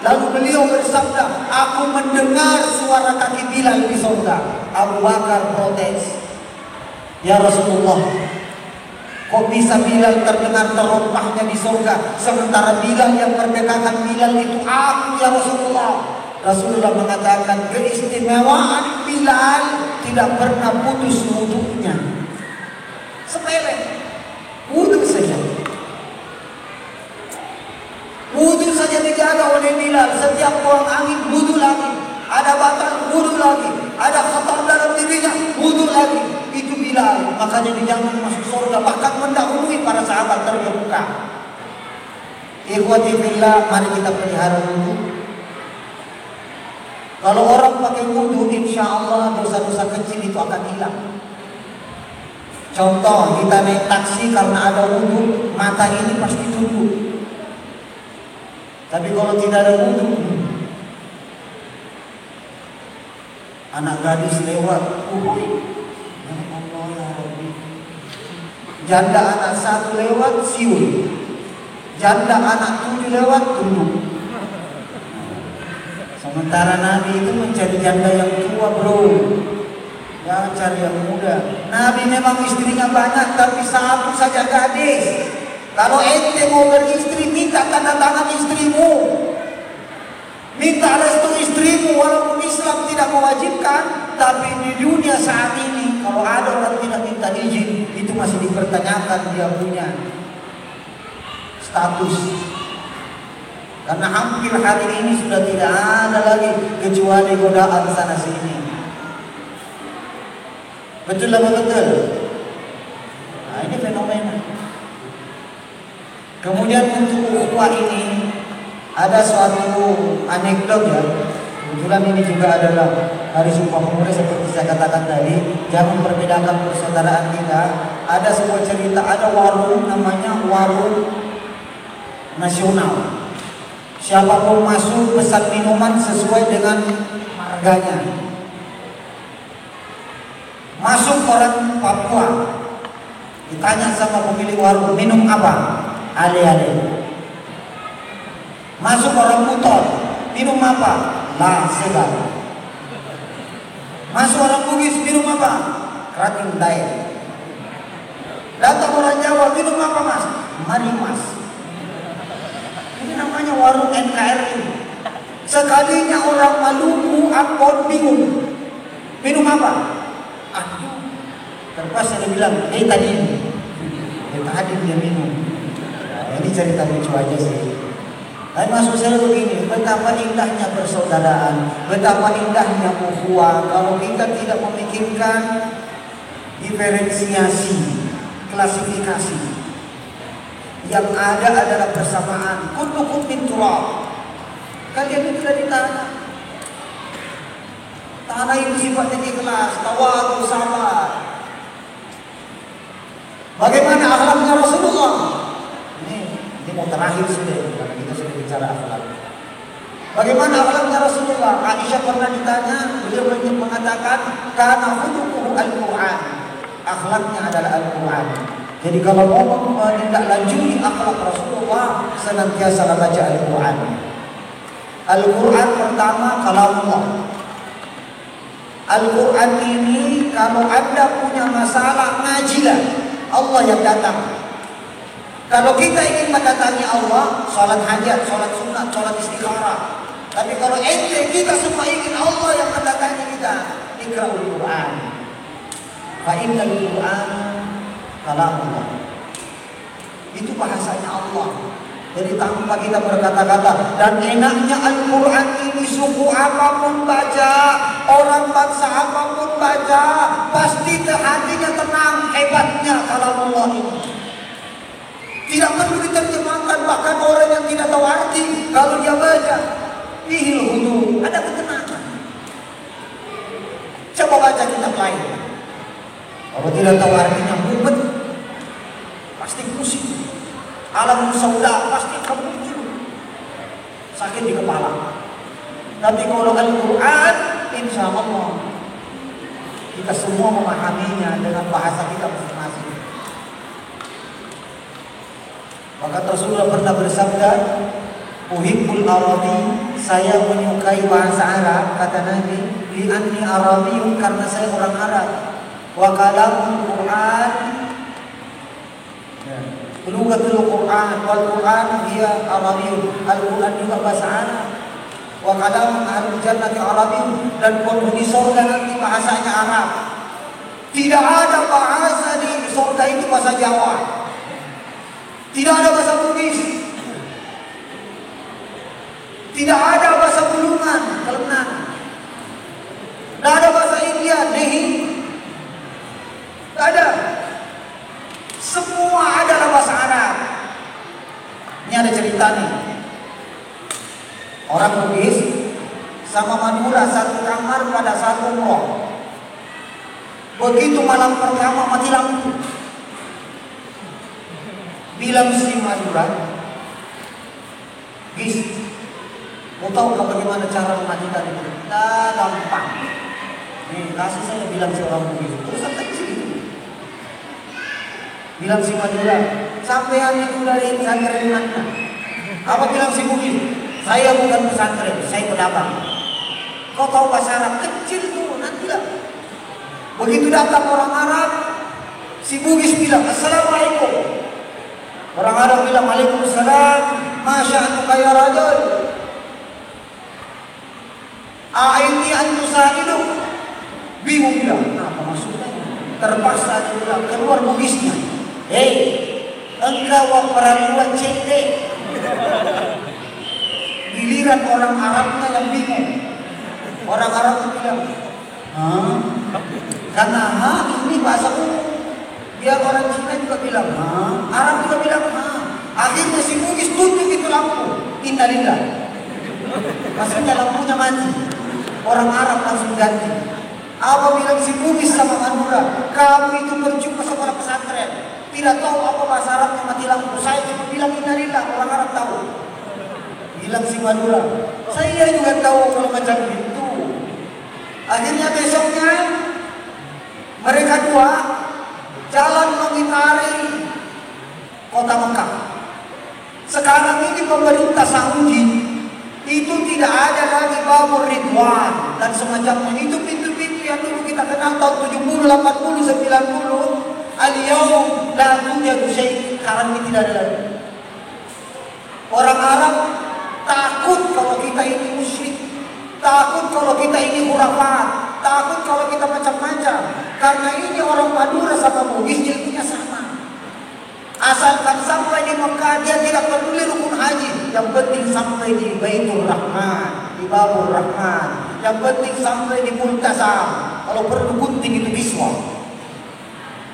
Lalu beliau bersabda, aku mendengar suara kaki Bilal di surga. Abu Bakar protes, ya Rasulullah, kok bisa Bilal terdengar terompahnya di surga, sementara Bilal yang merdekakan Bilal itu aku, ya Rasulullah. Rasulullah mengatakan keistimewaan Bilal tidak pernah putus wudunya. Sepele, wudu saja. Wudu saja dijaga oleh Bilal. Setiap buang angin wudu lagi, ada batal wudu lagi, ada khatar dalam dirinya wudu lagi. Itu Bilal. Makanya dijamin masuk surga, bahkan mendahului para sahabat terkemuka. Ikhwati billah, mari kita pelihara wudu. Kalau orang pakai wudu, insya Allah dosa-dosa kecil itu akan hilang. Contoh, kita naik taksi karena ada wudu, mata ini pasti tunduk. Tapi kalau tidak ada wudu, anak gadis lewat, ya Allah ya Rabbi. Janda anak 1 lewat, siul. Janda anak 7 lewat, tunduk. Sementara Nabi itu mencari janda yang tua, bro. Jangan cari yang muda. Nabi memang istrinya banyak, tapi 1 saja gadis. Kalau ente mau beristri, minta tanda tangan istrimu. Minta restu istrimu, walaupun Islam tidak mewajibkan. Tapi di dunia saat ini, kalau ada orang tidak minta izin, itu masih dipertanyakan dia punya status. Karena hampir hari ini sudah tidak ada lagi kecuali godaan sana sini. Betul apa betul? Nah, ini fenomena. Kemudian untuk ukhuwah ini ada suatu anekdot ya. Kebetulan ini juga adalah hari Sumpah Pemuda seperti saya katakan tadi. Jangan membedakan persaudaraan kita. Ada sebuah cerita, ada warung namanya warung nasional. Siapapun masuk pesan minuman sesuai dengan harganya. Masuk orang Papua, ditanya sama pemilik warung, minum apa? Ale-ale. Masuk orang Buton, minum apa? La segar. Masuk orang Bugis, minum apa? Krating Daeng. Datang orang Jawa, minum apa mas? Marimas. Ini namanya warung NKRI. Sekalinya orang Maluku, Ambon bingung. Minum apa? Aduh. Terpaksa dia bilang, tadi dia minum. Nah, ini cerita lucu aja sih. Dan maksud saya begini, betapa indahnya persaudaraan, betapa indahnya ukhuwah kalau kita tidak memikirkan diferensiasi, klasifikasi. Yang ada adalah persamaan. Kullukum min turab. Kalian itu tidak ditanya. Tanah itu sifatnya ikhlas, tawadhu, sabar. Bagaimana akhlaknya Rasulullah? Ini mau terakhir sudah, karena kita sudah bicara akhlak. Bagaimana akhlaknya Rasulullah? Aisyah pernah ditanya, beliau mengatakan, "Kana khuluquhu al-Qur'an." Akhlaknya adalah Al-Qur'an. Jadi kalau mau menindaklanjuti akhlak Rasulullah, senantiasa baca Al-Qur'an. Al-Qur'an pertama kalamullah. Al-Qur'an ini kalau Anda punya masalah, ngajilah. Allah yang datang. Kalau kita ingin mendatangi Allah, sholat hajat, sholat sunat, sholat istikharah. Tapi kalau ente kita semua ingin Allah yang mendatangi kita, ikra'ul Qur'an. Fa'innal Qur'an kalamullah. Itu bahasanya Allah. Jadi tanpa kita berkata-kata. Dan enaknya Al-Quran ini suku apapun baca, orang bangsa apapun baca, pasti hatinya tenang. Hebatnya kalamullah ini. Tidak perlu diterjemahkan, bahkan orang yang tidak tahu arti, kalau dia baca, ihil hudu, ada ketenangan. Coba baca kitab lain. Kalau tidak tahu artinya, mumet, pasti pusing. Alam sauda pasti kamu sakit di kepala. Tapi kalau Al-Quran, insya Allah kita semua memahaminya dengan bahasa kita masing-masing. Maka Rasulullah pernah bersabda, "Uhibbul Arabi," saya menyukai bahasa Arab, kata Nabi, "Li'anni Arabiyun," karena saya orang Arab. Wa kalamul Quran, Lugatul Quran, wal Quran dia Arabiyyun. Al-Quran juga bahasa Arab. Wa kalam ahlul jannati Arabiyyun, dan penghuni surga nanti bahasanya Arab. Tidak ada bahasa di surga itu bahasa Jawa. Tidak ada bahasa Bugis. Tidak ada bahasa Bulungan, Kelengan. Tidak ada bahasa India, Dehi. Tidak ada. Semua adalah bahasa Arab. Ini ada cerita nih. Orang Bugis sama Madura satu kamar pada satu umroh. Begitu malam pertama mati lampu. Bilang si Madura, "Gis, mau tahu bagaimana cara mematikan itu?" Nah, gampang. Nih, kasih saya bilang si orang Bugis. Terus sampai sini. Bilang si Madura, "Sampean itu dari pesantren mana?" Apa bilang si Bugis? "Saya bukan pesantren, saya pedagang." "Kau tahu bahasa Arab?" "Kecil tuh, nantilah." Begitu datang orang Arab, si Bugis bilang, "Assalamualaikum." Orang Arab bilang, "Waalaikumsalam. Masya'atuka ya rajul. A'ini antusa'idu." Bingung bilang, apa maksudnya? Terpaksa dia bilang, keluar Bugisnya. "Hei, engkau perempuan cete." Giliran orang Arabnya yang bingung. Orang Arab bilang, "Hah?" Karena ini bahasa umum. Biar orang Cina juga bilang, "Hah?" Arab juga bilang, "Hah." Akhirnya si Bugis tutup itu lampu. Innalillah. Maksudnya lampunya mati. Orang Arab langsung ganti. Apa bilang si Bugis sama Madura? "Kamu itu percuma sekolah pesantren. Tidak tahu apa bahasa Arabnya mati lampu. Saya cuma bilang innalillah, orang Arab tahu." Bilang si Madura, "Saya juga tahu kalau macam itu." Akhirnya besoknya mereka dua jalan mengitari kota Mekah. Sekarang ini pemerintah Saudi itu tidak ada lagi Babur Ridwan dan semacamnya. Itu pintu-pintu yang dulu kita kenal tahun 70, 80, 90. Al-yawm la tujadu syai', sekarang ini tidak ada lagi. Orang Arab takut kalau kita ini musyrik, takut kalau kita ini khurafat, takut kalau kita macam-macam. Karena ini orang Madura sama Bugis jadinya sama. Asalkan sampai di Mekah dia tidak peduli rukun haji. Yang penting sampai di Baitur Rahman, di Babur Rahman. Yang penting sampai di Multazam. Kalau perlu gunting itu kiswah.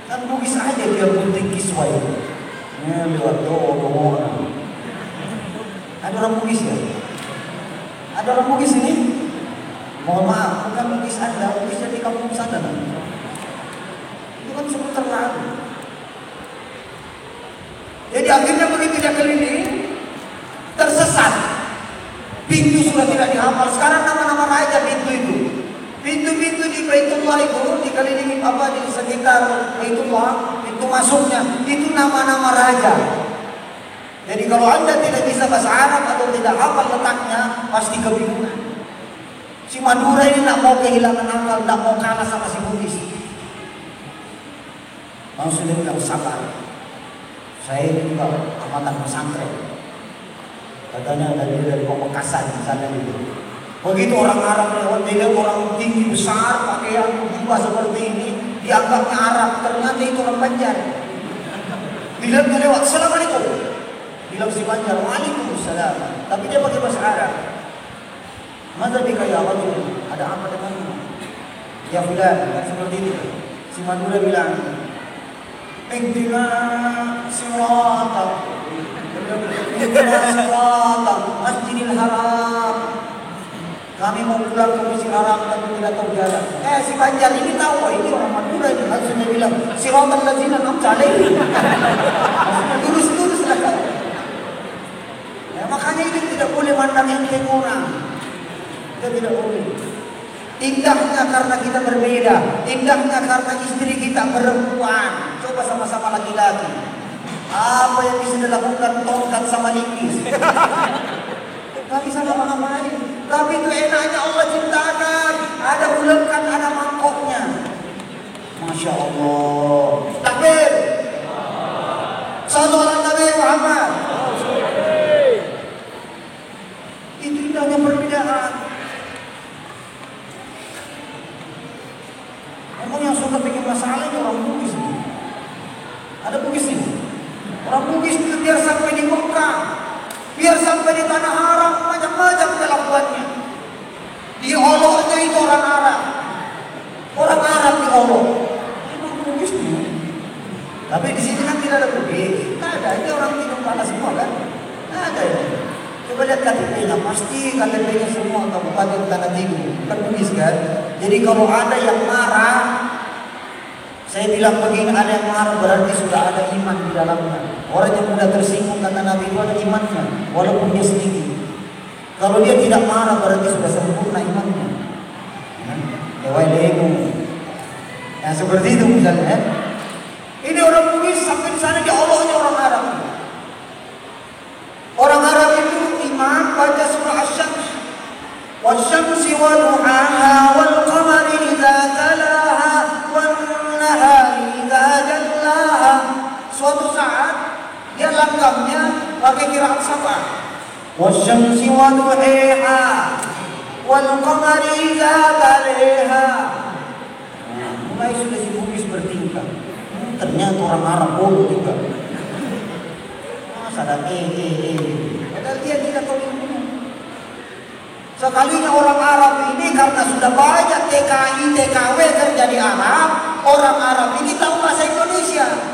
Kan Bugis aja dia gunting kiswah itu. Lewat doa. Ada orang Bugis ya? Ada orang Bugis ini? Mohon maaf, bukan Bugis Anda, Bugisnya di kampung sana. Itu kan semua terlalu. Jadi akhirnya begitu dia keliling, tersesat. Pintu sudah tidak dihafal. Sekarang nama-nama raja pintu itu. Pintu-pintu di Baitullah itu dikelilingi di sekitar Baitullah, pintu masuknya itu nama-nama raja. Jadi kalau Anda tidak bisa bahasa Arab atau tidak hafal letaknya, pasti kebingungan. Si Madura ini tidak mau kehilangan akal, tidak mau kalah sama si Bugis. Langsung dia bilang sabar. Saya ini juga amatan pesantren. Katanya dari Pamekasan misalnya gitu. Begitu orang Arab lewat, dia lihat orang tinggi besar, pakaian jubah seperti ini, dianggapnya Arab, ternyata itu orang Banjar. Dilihat dia lewat, Assalamualaikum. Bilang si Banjar, Waalaikumsalam. Tapi dia pakai bahasa Arab. Masa dia kaya apa tuh? Ada apa denganmu? Ya fulan, kan seperti itu. Si Madura bilang, Ihdina siratal Masjidil Haram. Kami mau pulang ke Masjidil Haram tapi tidak tahu jalan. Si Banjar ini tahu, ini orang Madura ini. Langsung dia bilang, siratal ladzina an'amta alaihim. Lurus-lurus lah kan. Ya, makanya ini tidak boleh mandang enteng orang. Kita tidak boleh. Indahnya karena kita berbeda, indahnya karena istri kita perempuan. Coba sama-sama laki-laki. Apa yang bisa dilakukan tongkat sama linggis? Gak bisa ngapa-ngapain. Tapi itu enaknya Allah ciptakan. Ada ulekan, ada mangkoknya. Masya Allah. Takbir. Sallallahu alaihi Nabi Muhammad. Itu indahnya perbedaan. Emang yang suka bikin masalah ini orang Bugis. Ada Bugis ini. Orang Bugis itu biar sampai di Mekah, biar sampai di tanah haram, macam-macam kelakuannya. Dioloknya itu orang Arab. Orang Arab diolok. Emang Bugis ini. Tapi di sini kan tidak ada Bugis. Tidak ada. Ini orang Tidung Panas semua kan? Tidak ada ya. Coba lihat KTP-nya, pasti KTP-nya semua Kabupaten Tanah Tinggi, bukan Bugis kan? Jadi kalau ada yang marah, saya bilang begini, ada yang marah berarti sudah ada iman di dalamnya. Orang yang mudah tersinggung kata Nabi itu ada imannya, walaupun dia sedikit. Kalau dia tidak marah berarti sudah sempurna imannya. Ewailemu. Yang seperti itu misalnya. Ini orang Bugis sampai di sana dia Allahnya orang Arab. Orang Arab itu iman baca surah Asy-Syams. Wasy-syamsi wa duhaha wal qamari idza talaha wan nahari idza jallaha. Suatu saat dia langgangnya pakai qiraat Sabah. Wasy-syamsi wa duhaha wal qamari idza talaha. Mulai sudah si Bugis bertingkah. Ternyata orang Arab bodoh juga. Sadar padahal dia tidak tahu ilmu. Sekalinya orang Arab ini karena sudah banyak TKI, TKW kerja di Arab, orang Arab ini tahu bahasa Indonesia.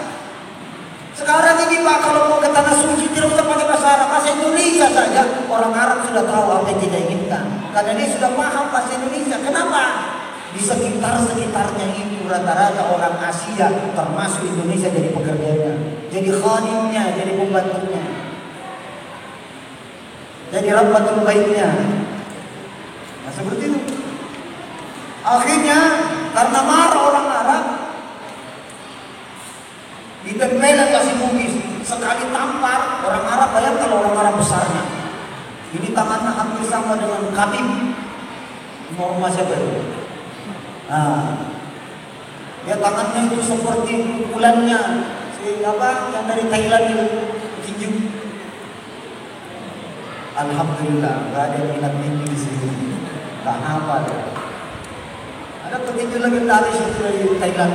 Sekarang ini Pak kalau mau ke tanah suci tidak usah pakai bahasa Arab, bahasa Indonesia saja. Orang Arab sudah tahu apa yang kita inginkan karena dia sudah paham bahasa Indonesia. Kenapa? Di sekitar-sekitarnya itu rata-rata orang Asia, termasuk Indonesia jadi pekerjanya, jadi khadimnya, jadi pembantunya, jadi rabbatul baitnya. Nah seperti itu. Akhirnya karena marah orang Arab, ditempelkan si Bugis. Sekali tampar orang Arab, bayangkan kalau orang Arab besarnya. Ini tangannya hampir sama dengan Khatib. Norma siapa itu? Nah, Dia tangannya itu seperti pukulannya yang dari Thailand itu tinju. Alhamdulillah, nggak ada yang minat tinju di sini. Tak apa deh. Ada petinju legendaris itu dari Thailand.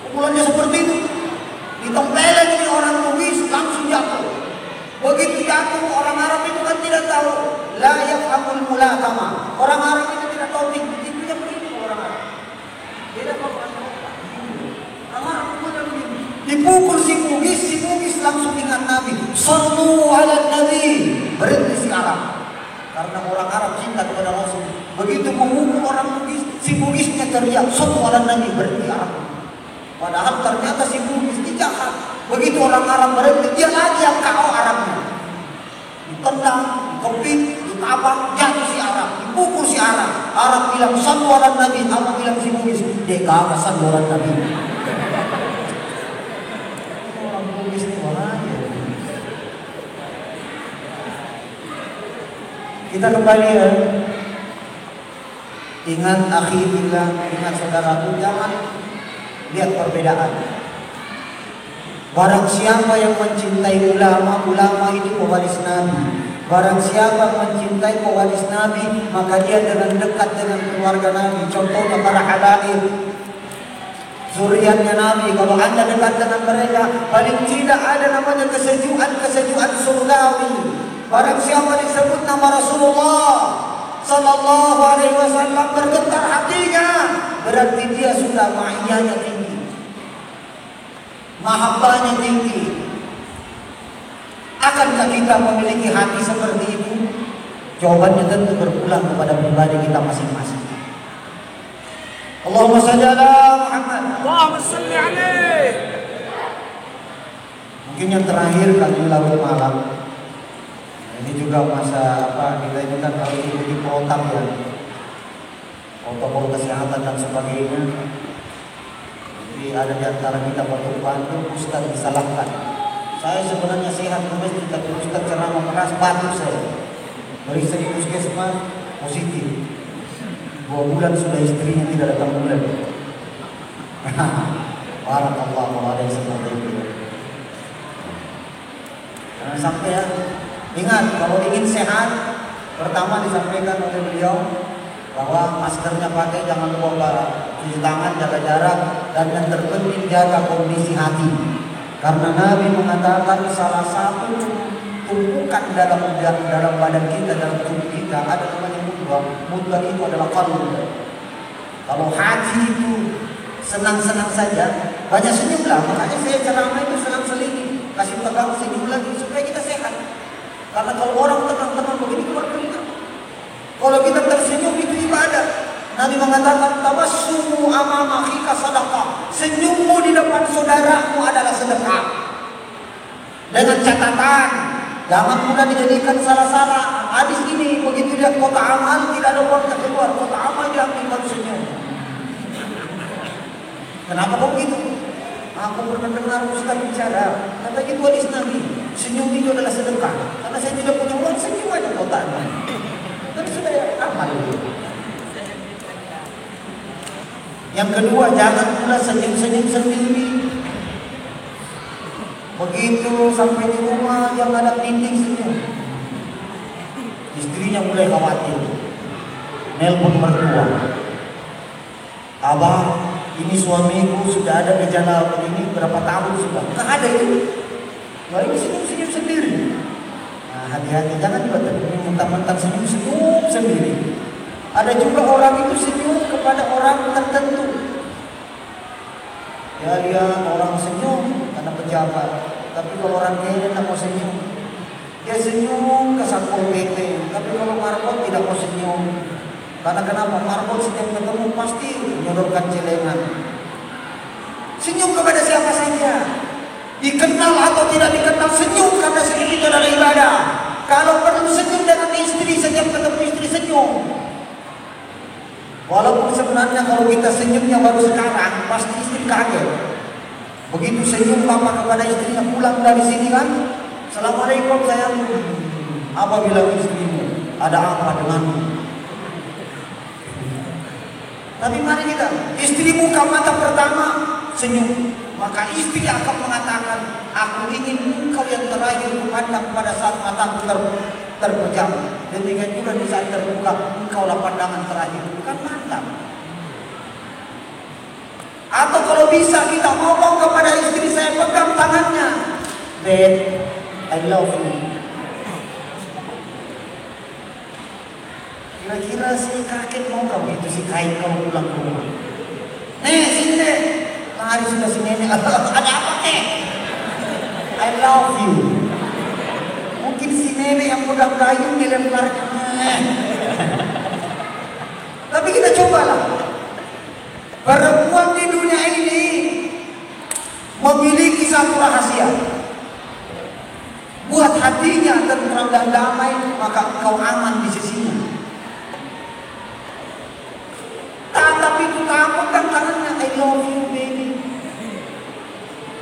Pukulannya seperti itu. Ditempelin ini orang Bugis langsung jatuh. Begitu jatuh, orang Arab itu kan tidak tahu. La yafhamul mulakama. Orang Arab itu tidak tahu tinjunya begitu orang Arab. Beda apa orang Arab punya begini. Dipukul si Bugis langsung ingat Nabi. Sallu ala Nabi. Berhenti si Arab. Karena orang Arab cinta kepada Rasul. Begitu memukul orang Bugis, si Bugisnya teriak, sallu ala Nabi. Berhenti Arab. Padahal ternyata si Bugis jahat. Begitu orang Arab berhenti, dia lagi yang KO Arabnya. Ditendang, dikepit, ditabak, jatuh si Arab, dipukul si Arab. Arab bilang sallu ala Nabi, Arab bilang si Bugis, dia kagak sallu ala Nabi. Orang Bugis ini mana ya? Kita kembali ya. Ingat akhi billah, ingat saudaraku, jangan lihat perbedaan. Barang siapa yang mencintai ulama itu pewaris Nabi. Barang siapa mencintai pewaris Nabi, maka dia dengan dekat dengan keluarga Nabi. Contohnya para habaib, zuriatnya Nabi. Kalau anda dekat dengan mereka, paling tidak ada namanya kesejukan surgawi. Barang siapa disebut nama Rasulullah Sallallahu Alaihi Wasallam, bergetar hatinya, berarti dia sudah ma'iyahnya tinggi, mahabbahnya tinggi. Akankah kita memiliki hati seperti itu? Jawabannya tentu berpulang kepada pribadi kita masing-masing. Allahumma shalli ala Muhammad. Allahumma shalli alaihi. Mungkin yang terakhir kali larut malam. Ini juga masa kita ini kan kalau di protap ya, protokol kesehatan dan sebagainya. Jadi ada di antara kita bantu Ustaz disalahkan. Saya sebenarnya sehat ke masjid, tapi Ustaz ceramah keras batuk saya. Periksa di puskesmas positif. 2 bulan sudah istrinya tidak datang bulan. Barakallahu alaihi wasallam. Jangan sampai ya. Ingat, kalau ingin sehat, pertama disampaikan oleh beliau bahwa maskernya pakai, jangan lupa cuci tangan, jaga jarak, dan yang terpenting jaga kondisi hati. Karena Nabi mengatakan salah satu tumpukan dalam badan kita, dalam tubuh kita ada namanya mudghah. Mudghah itu adalah qalb. Kalau hati itu senang-senang saja, banyak senyumlah. Makanya saya ceramah itu selang-seling, kasih pegang senyum lagi supaya kita sehat. Karena kalau orang tenang-tenang begini keluar keringat. Kalau kita tersenyum itu ibadah. Nabi mengatakan tabassumu amama akhika sadaqah. Senyummu di depan saudaramu adalah sedekah. Dengan catatan, jangan mudah dijadikan salah-salah. Hadis ini begitu lihat kota amal tidak ada uangnya keluar, kota amal diambil baru senyum. Kenapa begitu? Aku pernah dengar Ustaz bicara, kata itu hadis Nabi, senyum itu adalah sedekah. Karena saya tidak punya uang, senyum aja kotaknya. Tapi sudah amal. Yang kedua, jangan pula senyum-senyum sendiri. Begitu sampai di rumah, yang ada dinding senyum. Istrinya mulai khawatir. Nelpon mertua. Abang, ini suamiku sudah ada gejala begini berapa tahun sudah. Nggak ada itu. Wah, ini senyum-senyum sendiri. Nah, hati-hati, jangan juga mentang-mentang senyum-senyum sendiri. Ada juga orang itu senyum kepada orang tertentu. Ya, lihat orang senyum karena pejabat. Tapi kalau orang kaya tidak mau senyum. Dia senyum ke Satpol PP. Tapi kalau marbot tidak mau senyum. Karena kenapa? Marbot setiap ketemu pasti menyodorkan celengan. Senyum kepada siapa saja, dikenal atau tidak dikenal, senyum karena senyum itu adalah ibadah. Kalau perlu senyum dengan istri, setiap ketemu istri senyum. Walaupun sebenarnya kalau kita senyumnya baru sekarang, pasti istri kaget. Begitu senyum bapak kepada istrinya pulang dari sini kan, Assalamualaikum sayang. Apa bilang istrimu? Ada apa denganmu? Tapi mari kita, istri buka mata pertama senyum, maka istri akan mengatakan, aku ingin engkau yang terakhir kupandang pada saat mataku terpejam. Demikian juga di saat terbuka, engkaulah pandangan terakhir. Bukan mantap. Atau kalau bisa kita ngomong kepada istri, saya pegang tangannya, babe, I love you. Kira-kira si kakek mau kau itu si kain kau pulang ke rumah. Sini deh. Lari sudah si nenek. Ada apa I love you. Mungkin si nenek yang pegang gayung dilemparkan. Tapi kita cobalah. Perempuan di dunia ini memiliki satu rahasia. Buat hatinya tenteram dan damai, maka kau aman di sisinya. Tapi itu takut kan tangannya, I love you baby.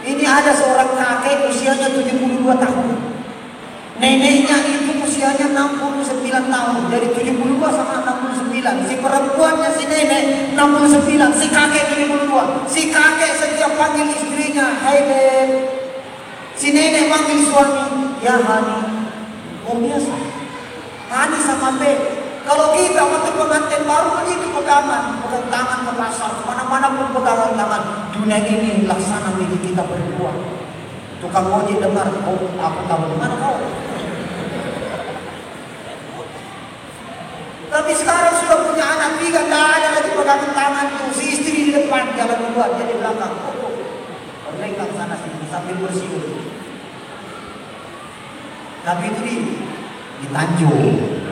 Ini ada seorang kakek usianya 72 tahun. Neneknya itu usianya 69 tahun. Dari 72 sama 69. Si perempuannya si nenek 69. Si kakek 72. Si kakek setiap panggil istrinya, hai babe. Si nenek panggil suami, ya honey. Oh biasa. Honey sama babe. Kalau kita waktu pengantin baru begitu pegangan tangan ke pasar, mana-mana pun pegangan tangan. Dunia ini laksana milik kita berdua. Tukang ojek dengar, oh aku tahu di mana kau. Tapi sekarang sudah punya anak 3, tidak ada lagi pegangan tangan tuh. Si istri di depan, jalan dua, dia di belakang. Mereka ke sana sini sambil bersiul. Tapi itu di Tanjung.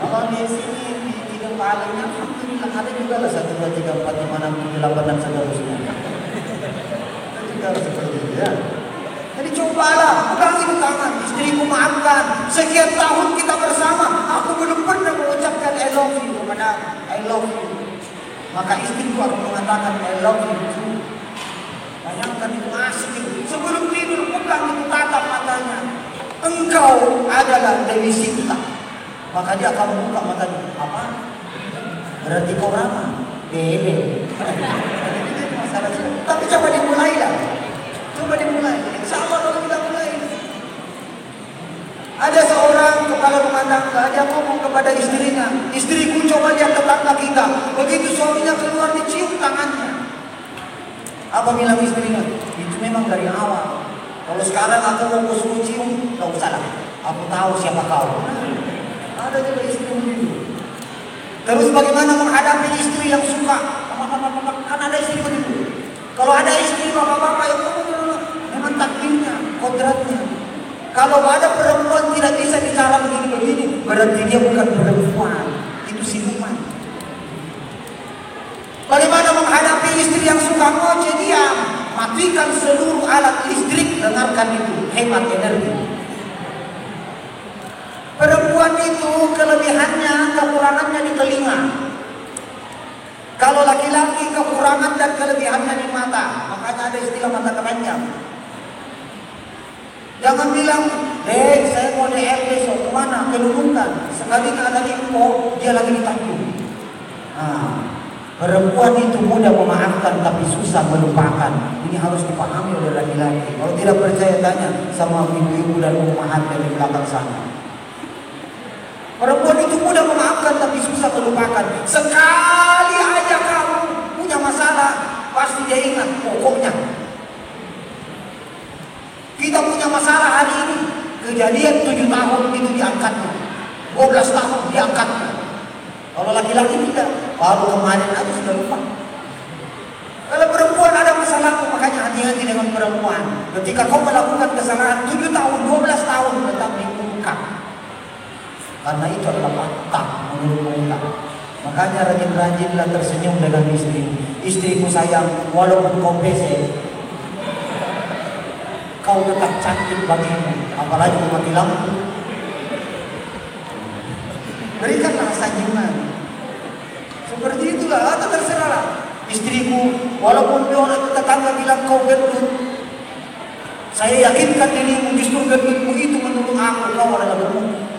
Kalau di sini di Hidung Paling, alhamdulillah ada juga lah 1, 2, 3, 4, 5, 6, 7, 8 dan seterusnya. Kita juga harus seperti itu ya. Jadi cobalah, pegang itu tangan, istriku maafkan. Sekian tahun kita bersama, aku belum pernah mengucapkan I love you kepada I love you. Maka istriku akan mengatakan I love you too. Bayangkan itu asik itu. Sebelum tidur pegang itu, tatap matanya. Engkau adalah Dewi Sinta. Maka dia akan membuka matanya. Apa? Berarti kau ramah. Bebe. Tapi coba dimulai lah. Coba dimulai. Insya Allah kalau kita mulai. Ada seorang kepala rumah tangga, dia ngomong kepada istrinya, istriku coba lihat tetangga kita. Begitu suaminya keluar dicium tangannya. Apa bilang istrinya? Itu memang dari awal. Kalau sekarang aku mau suruh cium, gak usah lah. Aku tahu siapa kau. Ada juga istri begitu. Terus bagaimana menghadapi istri yang suka? Kan ada istri begitu. Kalau ada istri bapak-bapak yang memang takdirnya, kodratnya. Kalau ada perempuan tidak bisa bicara begini-begini, berarti dia bukan perempuan, itu siluman. Bagaimana menghadapi istri yang suka ngoceh? Diam, matikan seluruh alat listrik, dengarkan itu, hemat energi. Perempuan itu kelebihannya, kekurangannya di telinga. Kalau laki-laki kekurangan dan kelebihannya di mata. Makanya ada istilah mata keranjang. Jangan bilang, saya mau DR besok, kemana? Kedudukan. Sekali ada info, dia lagi di Tanjung. Perempuan itu mudah memaafkan tapi susah melupakan. Ini harus dipahami oleh laki-laki. Kalau tidak percaya tanya sama ibu-ibu dan ummahat di belakang sana. Perempuan itu mudah memaafkan tapi susah melupakan. Sekali aja kamu punya masalah, pasti dia ingat pokoknya. Kita punya masalah hari ini, kejadian 7 tahun itu diangkatnya, 12 tahun diangkatnya. Kalau laki-laki tidak, baru kemarin aja sudah lupa. Kalau perempuan ada masalah, makanya hati-hati dengan perempuan. Ketika kau melakukan kesalahan 7 tahun, 12 tahun tetap diungkap. Karena itu adalah fakta menurut mereka. Makanya rajin-rajinlah tersenyum dengan istri. Istriku sayang, walaupun kau pesek, kau tetap cantik bagimu. Apalagi mati lampu. Berikanlah sanjungan. Seperti itulah, atau terserahlah. Istriku, walaupun orang tetangga bilang kau gendut, saya yakinkan dirimu justru gendutmu itu menurut aku kau adalah gemuk.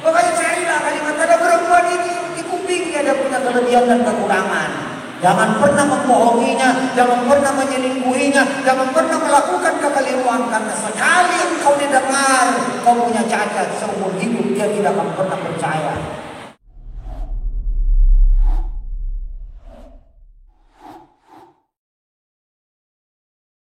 Makanya carilah kalimat, ada perempuan ini di kupingnya ada punya kelebihan dan kekurangan. Jangan pernah membohonginya, jangan pernah menyelingkuhinya, jangan pernah melakukan kekeliruan, karena sekali engkau didengar kau punya cacat, seumur hidup dia tidak akan pernah percaya.